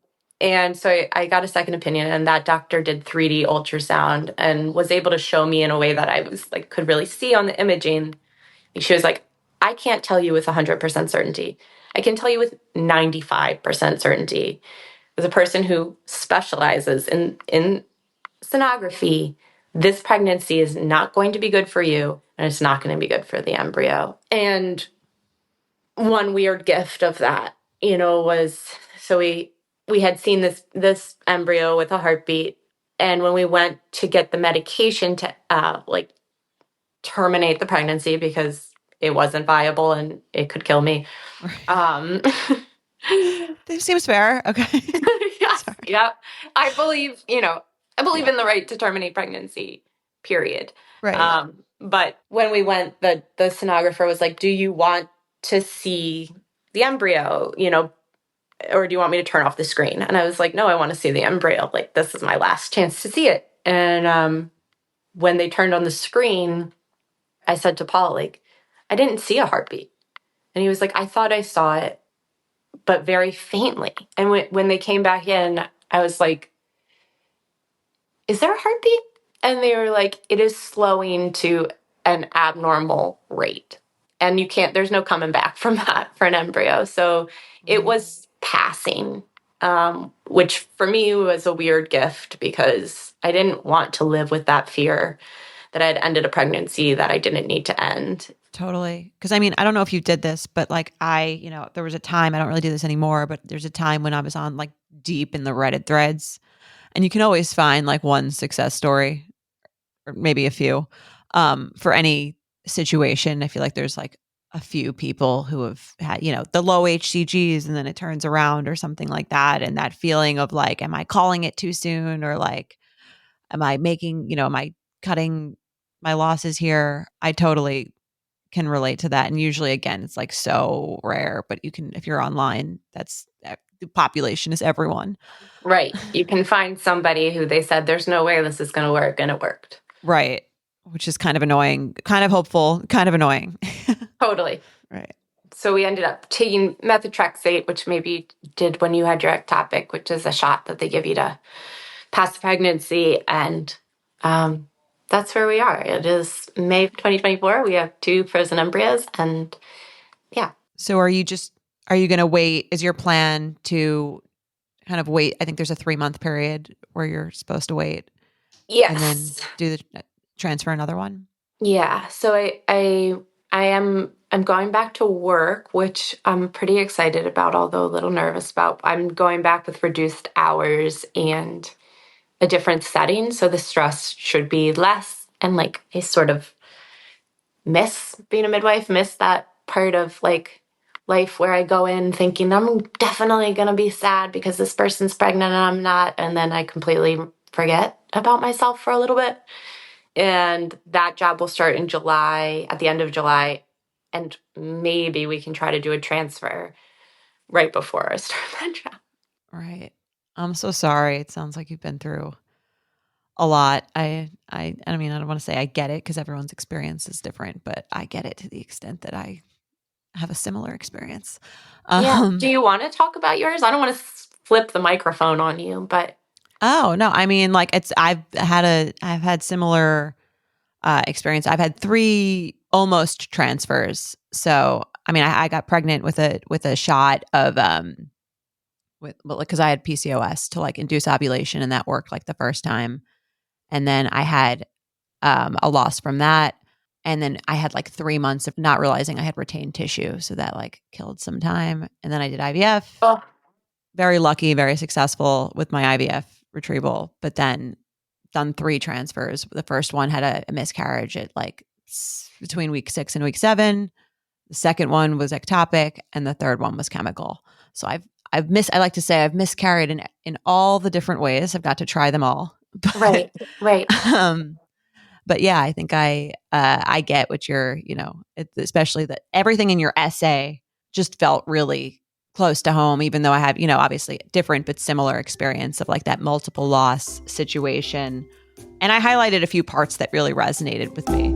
Speaker 4: so I got a second opinion, and that doctor did 3D ultrasound and was able to show me in a way that I was like, could really see on the imaging. She was like, I can't tell you with 100% certainty. I can tell you with 95% certainty. As a person who specializes in sonography, this pregnancy is not going to be good for you, and it's not going to be good for the embryo. And one weird gift of that, was so we had seen this embryo with a heartbeat, and when we went to get the medication to like terminate the pregnancy because it wasn't viable and it could kill me.
Speaker 2: This seems fair. Okay.
Speaker 4: Yes, yeah. I believe in the right to terminate pregnancy, period.
Speaker 2: Right.
Speaker 4: But when we went, the sonographer was like, do you want to see the embryo, or do you want me to turn off the screen? And I was like, no, I want to see the embryo. Like, this is my last chance to see it. And when they turned on the screen, I said to Paul, like, I didn't see a heartbeat. And he was like, I thought I saw it, but very faintly. And when they came back in, I was like, is there a heartbeat? And they were like, it is slowing to an abnormal rate. And there's no coming back from that for an embryo. So it was passing, which for me was a weird gift because I didn't want to live with that fear that I had ended a pregnancy that I didn't need to end.
Speaker 2: Totally. Because I mean, I don't know if you did this, but like there was a time, I don't really do this anymore, but there's a time when I was on like deep in the Reddit threads, and you can always find like one success story or maybe a few for any situation. I feel like there's like a few people who have had, the low HCGs and then it turns around or something like that. And that feeling of like, am I calling it too soon? Or like, am I cutting my losses here? I totally can relate to that. And usually, again, it's like so rare, but if you're online, the population is everyone.
Speaker 4: Right. You can find somebody who they said, there's no way this is going to work, and it worked.
Speaker 2: Right. Which is kind of annoying, kind of hopeful, kind of annoying.
Speaker 4: Totally.
Speaker 2: Right.
Speaker 4: So we ended up taking methotrexate, which maybe you did when you had your ectopic, which is a shot that they give you to pass the pregnancy. And that's where we are. It is May 2024. We have 2 frozen embryos, and yeah.
Speaker 2: So are you going to wait? Is your plan to kind of wait? I think there's a 3-month period where you're supposed to wait and then
Speaker 4: Yes.
Speaker 2: do the transfer another one?
Speaker 4: Yeah. So I'm going back to work, which I'm pretty excited about, although a little nervous about. I'm going back with reduced hours and a different setting, so the stress should be less, and like I sort of miss being a midwife, miss that part of like life where I go in thinking I'm definitely going to be sad because this person's pregnant and I'm not, and then I completely forget about myself for a little bit. And that job will start in July, at the end of July, and maybe we can try to do a transfer right before I start that job.
Speaker 2: Right. I'm so sorry. It sounds like you've been through a lot. I mean, I don't want to say I get it because everyone's experience is different, but I get it to the extent that I have a similar experience.
Speaker 4: Yeah. Do you want to talk about yours? I don't want to flip the microphone on you, but
Speaker 2: Oh, no. I mean, like I've had similar experience. I've had 3 almost transfers. So, I mean, I got pregnant with a shot of because I had PCOS to like induce ovulation, and that worked like the first time. And then I had a loss from that. And then I had like 3 months of not realizing I had retained tissue. So that like killed some time. And then I did IVF.
Speaker 4: oh,
Speaker 2: Very lucky, very successful with my IVF retrieval, but then done 3 transfers. The first one had a miscarriage at like between week 6 and week 7. The second one was ectopic, and the third one was chemical. So I like to say I've miscarried in all the different ways. I've got to try them all. But,
Speaker 4: right.
Speaker 2: But yeah, I think I get what you're, especially that everything in your essay just felt really close to home, even though I have, obviously different but similar experience of like that multiple loss situation. And I highlighted a few parts that really resonated with me.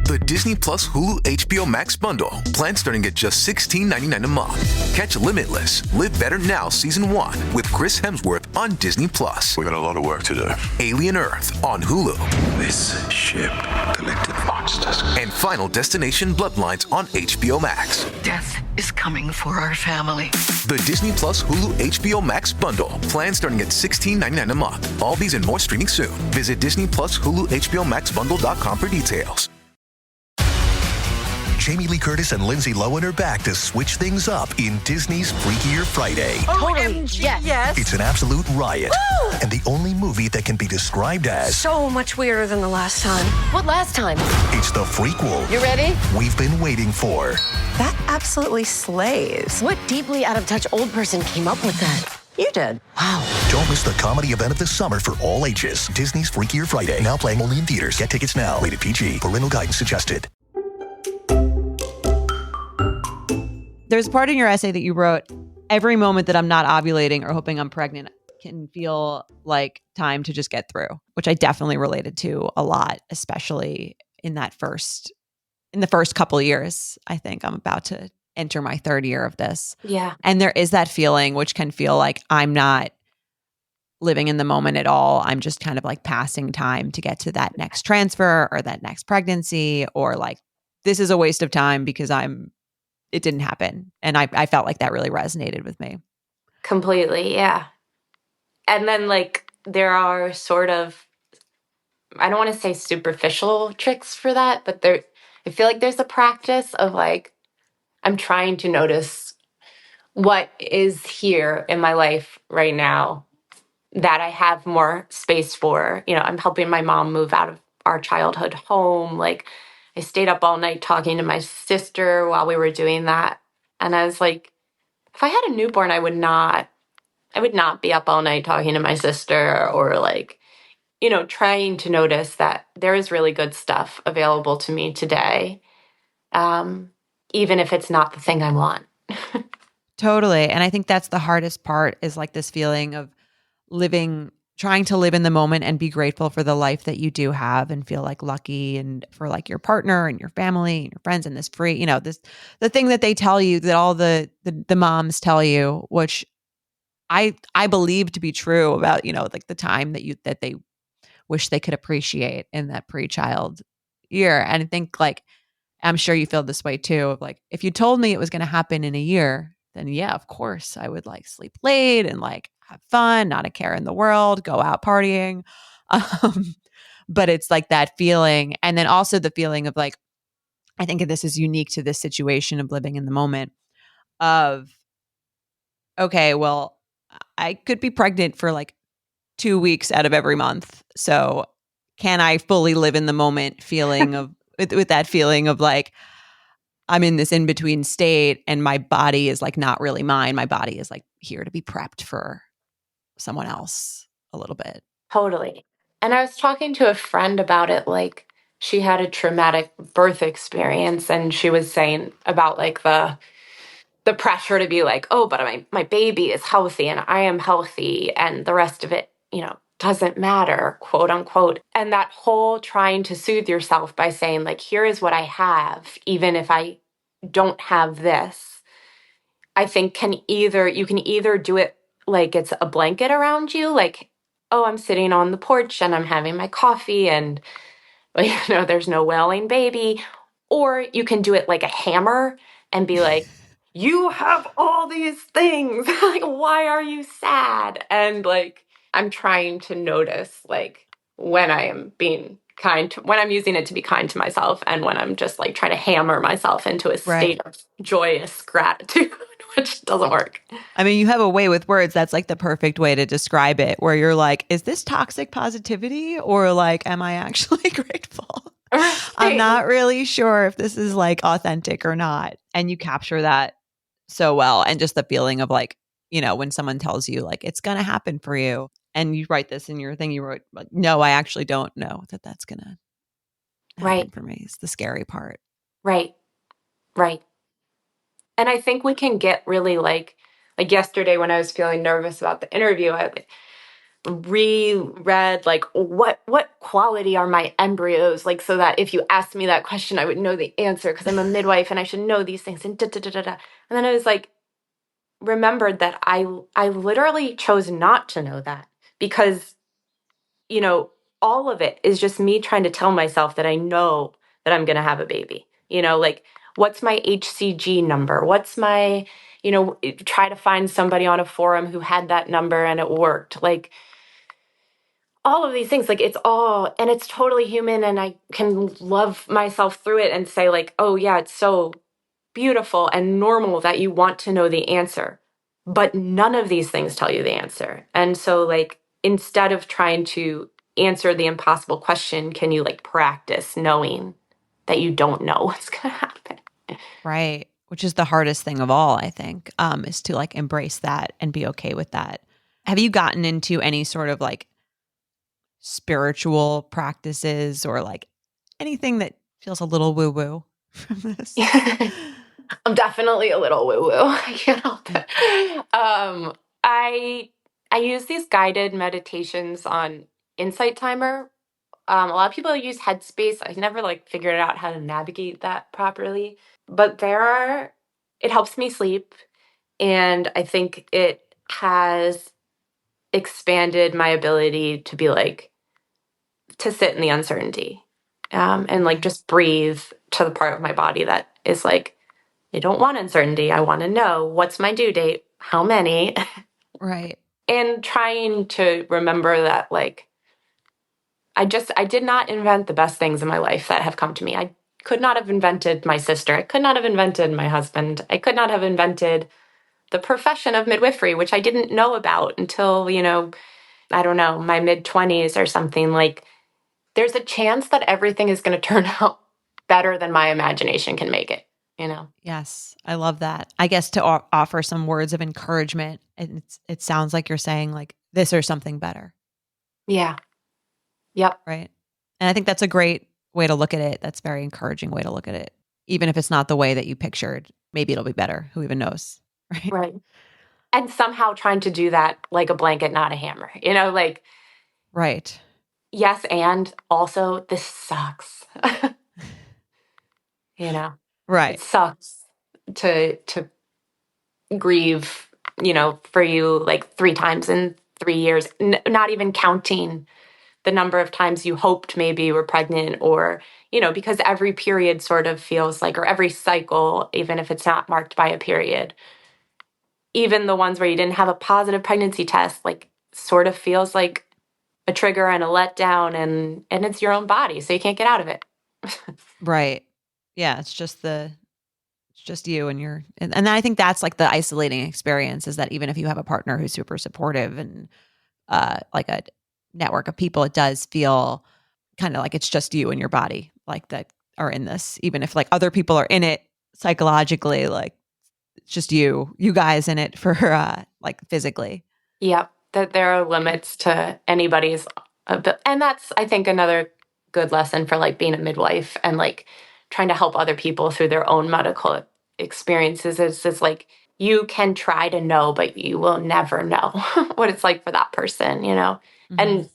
Speaker 7: The Disney Plus Hulu HBO Max bundle. Plan starting at just $16.99 a month. Catch Limitless, Live Better Now Season 1 with Chris Hemsworth on Disney Plus.
Speaker 8: We got a lot of work to do.
Speaker 7: Alien Earth on Hulu.
Speaker 8: This ship collected monsters.
Speaker 7: And Final Destination Bloodlines on HBO Max.
Speaker 9: Death is coming for our family.
Speaker 7: The Disney Plus Hulu HBO Max bundle. Plan starting at $16.99 a month. All these and more streaming soon. Visit Disney Plus Hulu HBO Max bundle.com for details.
Speaker 10: Jamie Lee Curtis and Lindsay Lohan are back to switch things up in Disney's Freakier Friday.
Speaker 9: Totally. Yes.
Speaker 10: It's an absolute riot. Woo! And the only movie that can be described as
Speaker 9: So much weirder than the last time. What last time?
Speaker 10: it's the frequel
Speaker 9: You ready?
Speaker 10: we've been waiting for.
Speaker 11: That absolutely slays.
Speaker 9: What deeply out-of-touch old person came up with that?
Speaker 11: You did.
Speaker 9: Wow.
Speaker 10: Don't miss the comedy event of the summer for all ages. Disney's Freakier Friday. Now playing only in theaters. Get tickets now. Rated PG. Parental guidance suggested.
Speaker 2: There's a part in your essay that you wrote, every moment that I'm not ovulating or hoping I'm pregnant can feel like time to just get through, which I definitely related to a lot, especially in the first couple years. I think I'm about to enter my 3rd year of this.
Speaker 4: Yeah.
Speaker 2: And there is that feeling, which can feel like I'm not living in the moment at all. I'm just kind of like passing time to get to that next transfer or that next pregnancy, or like, this is a waste of time because it didn't happen. And I felt like that really resonated with me.
Speaker 4: Completely, yeah. And then like there are sort of, I don't want to say superficial tricks for that, but I feel like there's a practice of like, I'm trying to notice what is here in my life right now that I have more space for. I'm helping my mom move out of our childhood home. Like I stayed up all night talking to my sister while we were doing that. And I was like, if I had a newborn, I would not be up all night talking to my sister, or like, trying to notice that there is really good stuff available to me today, even if it's not the thing I want.
Speaker 2: Totally. And I think that's the hardest part, is like this feeling of trying to live in the moment and be grateful for the life that you do have and feel like lucky, and for like your partner and your family and your friends, and this the thing that they tell you, that all the moms tell you, which I believe to be true about, like the time that they wish they could appreciate in that pre-child year. And I think like, I'm sure you feel this way too, of like, if you told me it was going to happen in a year, then yeah, of course I would like sleep late and like have fun, not a care in the world, go out partying. Um, but it's like that feeling. And then also the feeling of like, I think this is unique to this situation of living in the moment of, okay, well, I could be pregnant for like 2 weeks out of every month. So can I fully live in the moment feeling of with that feeling of like I'm in this in between state and my body is like not really mine. My body is like here to be prepped for someone else a little bit.
Speaker 4: Totally. And I was talking to a friend about it, like she had a traumatic birth experience and she was saying about like the pressure to be like, oh, but my baby is healthy and I am healthy and the rest of it, doesn't matter, quote unquote. And that whole trying to soothe yourself by saying like, here is what I have, even if I don't have this, I think you can either do it like it's a blanket around you, like, oh, I'm sitting on the porch and I'm having my coffee and there's no wailing baby. Or you can do it like a hammer and be like, you have all these things. Like, why are you sad? And like, I'm trying to notice like when I am being when I'm using it to be kind to myself and when I'm just like trying to hammer myself into a state of joyous gratitude, which doesn't work.
Speaker 2: I mean, you have a way with words that's like the perfect way to describe it, where you're like, is this toxic positivity or like, am I actually grateful? Right. I'm not really sure if this is like authentic or not. And you capture that so well. And just the feeling of like, when someone tells you like, it's going to happen for you. And you write this in your thing, you wrote, like, no, I actually don't know that that's going to happen for me. It's the scary part.
Speaker 4: Right. Right. And I think we can get really like yesterday when I was feeling nervous about the interview, I reread like what quality are my embryos, like so that if you asked me that question I would know the answer because I'm a midwife and I should know these things and da da da da da. And then I was like remembered that I literally chose not to know that because all of it is just me trying to tell myself that I know that I'm going to have a baby. Like what's my HCG number? What's my try to find somebody on a forum who had that number and it worked. Like all of these things, like it's totally human and I can love myself through it and say like, oh yeah, it's so beautiful and normal that you want to know the answer. But none of these things tell you the answer. And so like, instead of trying to answer the impossible question, can you like practice knowing that you don't know what's going to happen?
Speaker 2: Right. Which is the hardest thing of all, I think, is to like embrace that and be okay with that. Have you gotten into any sort of like spiritual practices or like anything that feels a little woo-woo from this?
Speaker 4: I'm definitely a little woo-woo. I can't help it. I use these guided meditations on Insight Timer. A lot of people use Headspace. I never like figured out how to navigate that properly. But it helps me sleep. And I think it has expanded my ability to be like, to sit in the uncertainty and like just breathe to the part of my body that is like, I don't want uncertainty. I want to know what's my due date, how many.
Speaker 2: Right.
Speaker 4: And trying to remember that like, I did not invent the best things in my life that have come to me. I could not have invented my sister. I could not have invented my husband. I could not have invented the profession of midwifery, which I didn't know about until, I don't know, my mid-20s or something. Like, there's a chance that everything is going to turn out better than my imagination can make it,
Speaker 2: Yes, I love that. I guess to offer some words of encouragement, and it sounds like you're saying like this or something better.
Speaker 4: Yeah. Yep.
Speaker 2: Right. And I think that's a great way to look at it. That's a very encouraging way to look at it. Even if it's not the way that you pictured, maybe it'll be better. Who even knows? Right.
Speaker 4: Right. And somehow trying to do that like a blanket, not a hammer, like.
Speaker 2: Right.
Speaker 4: Yes. And also this sucks,
Speaker 2: Right.
Speaker 4: It sucks to grieve for you like 3 times in 3 years, not even counting the number of times you hoped maybe you were pregnant, or, because every period sort of feels like, or every cycle, even if it's not marked by a period, even the ones where you didn't have a positive pregnancy test, like sort of feels like a trigger and a letdown, and it's your own body, so you can't get out of it.
Speaker 2: Right. Yeah. It's just you and and I think that's like the isolating experience, is that even if you have a partner who's super supportive and like a network of people, it does feel kind of like it's just you and your body, like, that are in this, even if like other people are in it psychologically, like it's just you guys in it for like physically.
Speaker 4: Yep. That there are limits to anybody's and that's, I think, another good lesson for like being a midwife and like trying to help other people through their own medical experiences, is like, you can try to know, but you will never know what it's like for that person,
Speaker 2: Mm-hmm.
Speaker 4: And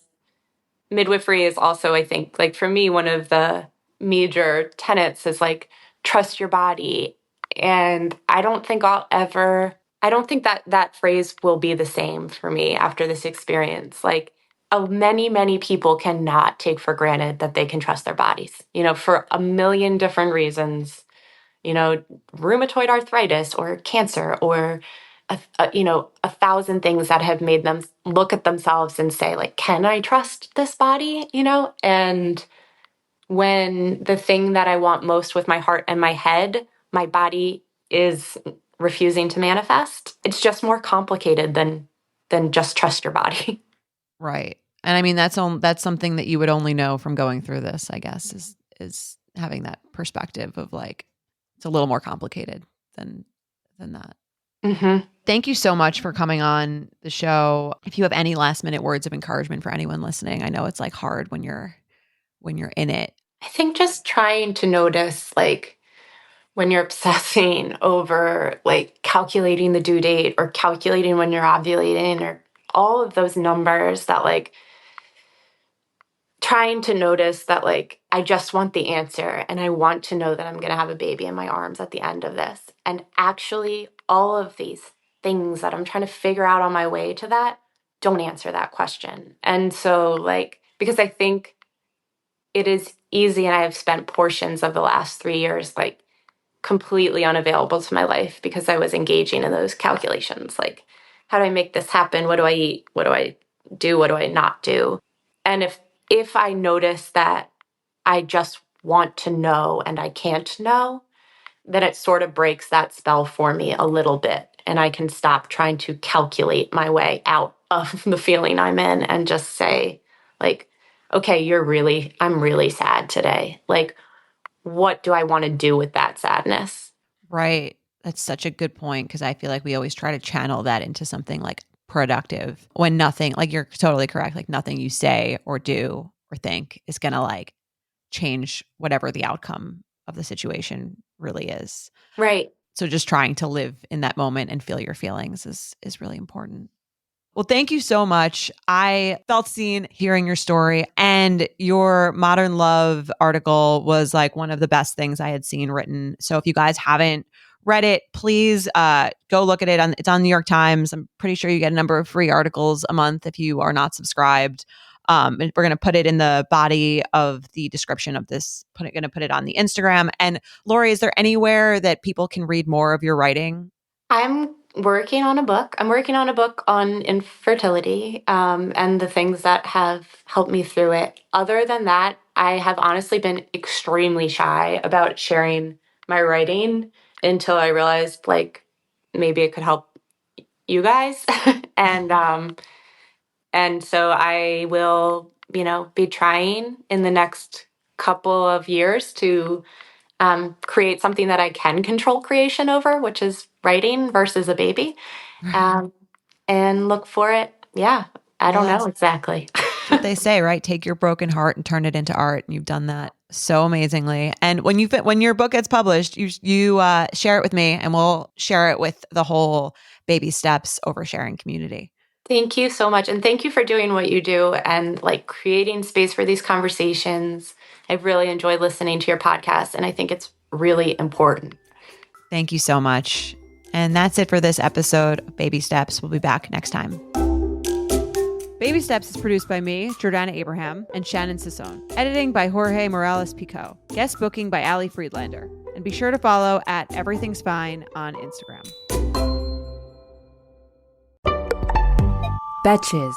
Speaker 4: midwifery is also, I think, like for me, one of the major tenets is like, trust your body. And I don't think that phrase will be the same for me after this experience. Like, many people cannot take for granted that they can trust their bodies, for a million different reasons, rheumatoid arthritis or cancer or, 1,000 things that have made them look at themselves and say, like, can I trust this body? And when the thing that I want most with my heart and my head, my body is refusing to manifest, it's just more complicated than just trust your body.
Speaker 2: Right. And I mean, that's something that you would only know from going through this, I guess, is having that perspective of like, it's a little more complicated than that.
Speaker 4: Mm-hmm.
Speaker 2: Thank you so much for coming on the show. If you have any last minute words of encouragement for anyone listening, I know it's like hard when you're in it.
Speaker 4: I think just trying to notice, like, when you're obsessing over like calculating the due date or calculating when you're ovulating or all of those numbers, that like trying to notice that, like, I just want the answer and I want to know that I'm going to have a baby in my arms at the end of this. And actually, all of these things that I'm trying to figure out on my way to that don't answer that question. And so, like, because I think it is easy, and I have spent portions of the last 3 years, like, completely unavailable to my life because I was engaging in those calculations. Like, how do I make this happen? What do I eat? What do I do? What do I not do? And if I notice that I just want to know and I can't know, then it sort of breaks that spell for me a little bit. And I can stop trying to calculate my way out of the feeling I'm in and just say, like, okay, I'm really sad today. Like, what do I want to do with that sadness?
Speaker 2: Right. That's such a good point, because I feel like we always try to channel that into something like productive, when nothing, like, you're totally correct, like nothing you say or do or think is going to like change whatever the outcome of the situation really is.
Speaker 4: Right.
Speaker 2: So just trying to live in that moment and feel your feelings is really important. Well, thank you so much. I felt seen hearing your story, and your Modern Love article was like one of the best things I had seen written. So if you guys haven't read it, please go look at it. It's on New York Times. I'm pretty sure you get a number of free articles a month if you are not subscribed. And we're going to put it in the body of the description of this. Going to put it on the Instagram. And Lori, is there anywhere that people can read more of your writing?
Speaker 4: I'm working on a book. I'm working on a book on infertility, and the things that have helped me through it. Other than that, I have honestly been extremely shy about sharing my writing until I realized, like, maybe it could help you guys. And so I will, be trying in the next couple of years to create something that I can control creation over, which is writing versus a baby, and look for it. Yeah, I don't know exactly.
Speaker 2: That's what they say, right? Take your broken heart and turn it into art, and you've done that so amazingly. And when your book gets published, you share it with me, and we'll share it with the whole Baby Steps Oversharing community.
Speaker 4: Thank you so much. And thank you for doing what you do and like creating space for these conversations. I've really enjoyed listening to your podcast, and I think it's really important.
Speaker 2: Thank you so much. And that's it for this episode of Baby Steps. We'll be back next time. Baby Steps is produced by me, Jordana Abraham, and Shannon Sassone. Editing by Jorge Morales-Pico. Guest booking by Ali Friedlander. And be sure to follow at Everything's Fine on Instagram.
Speaker 12: Betches.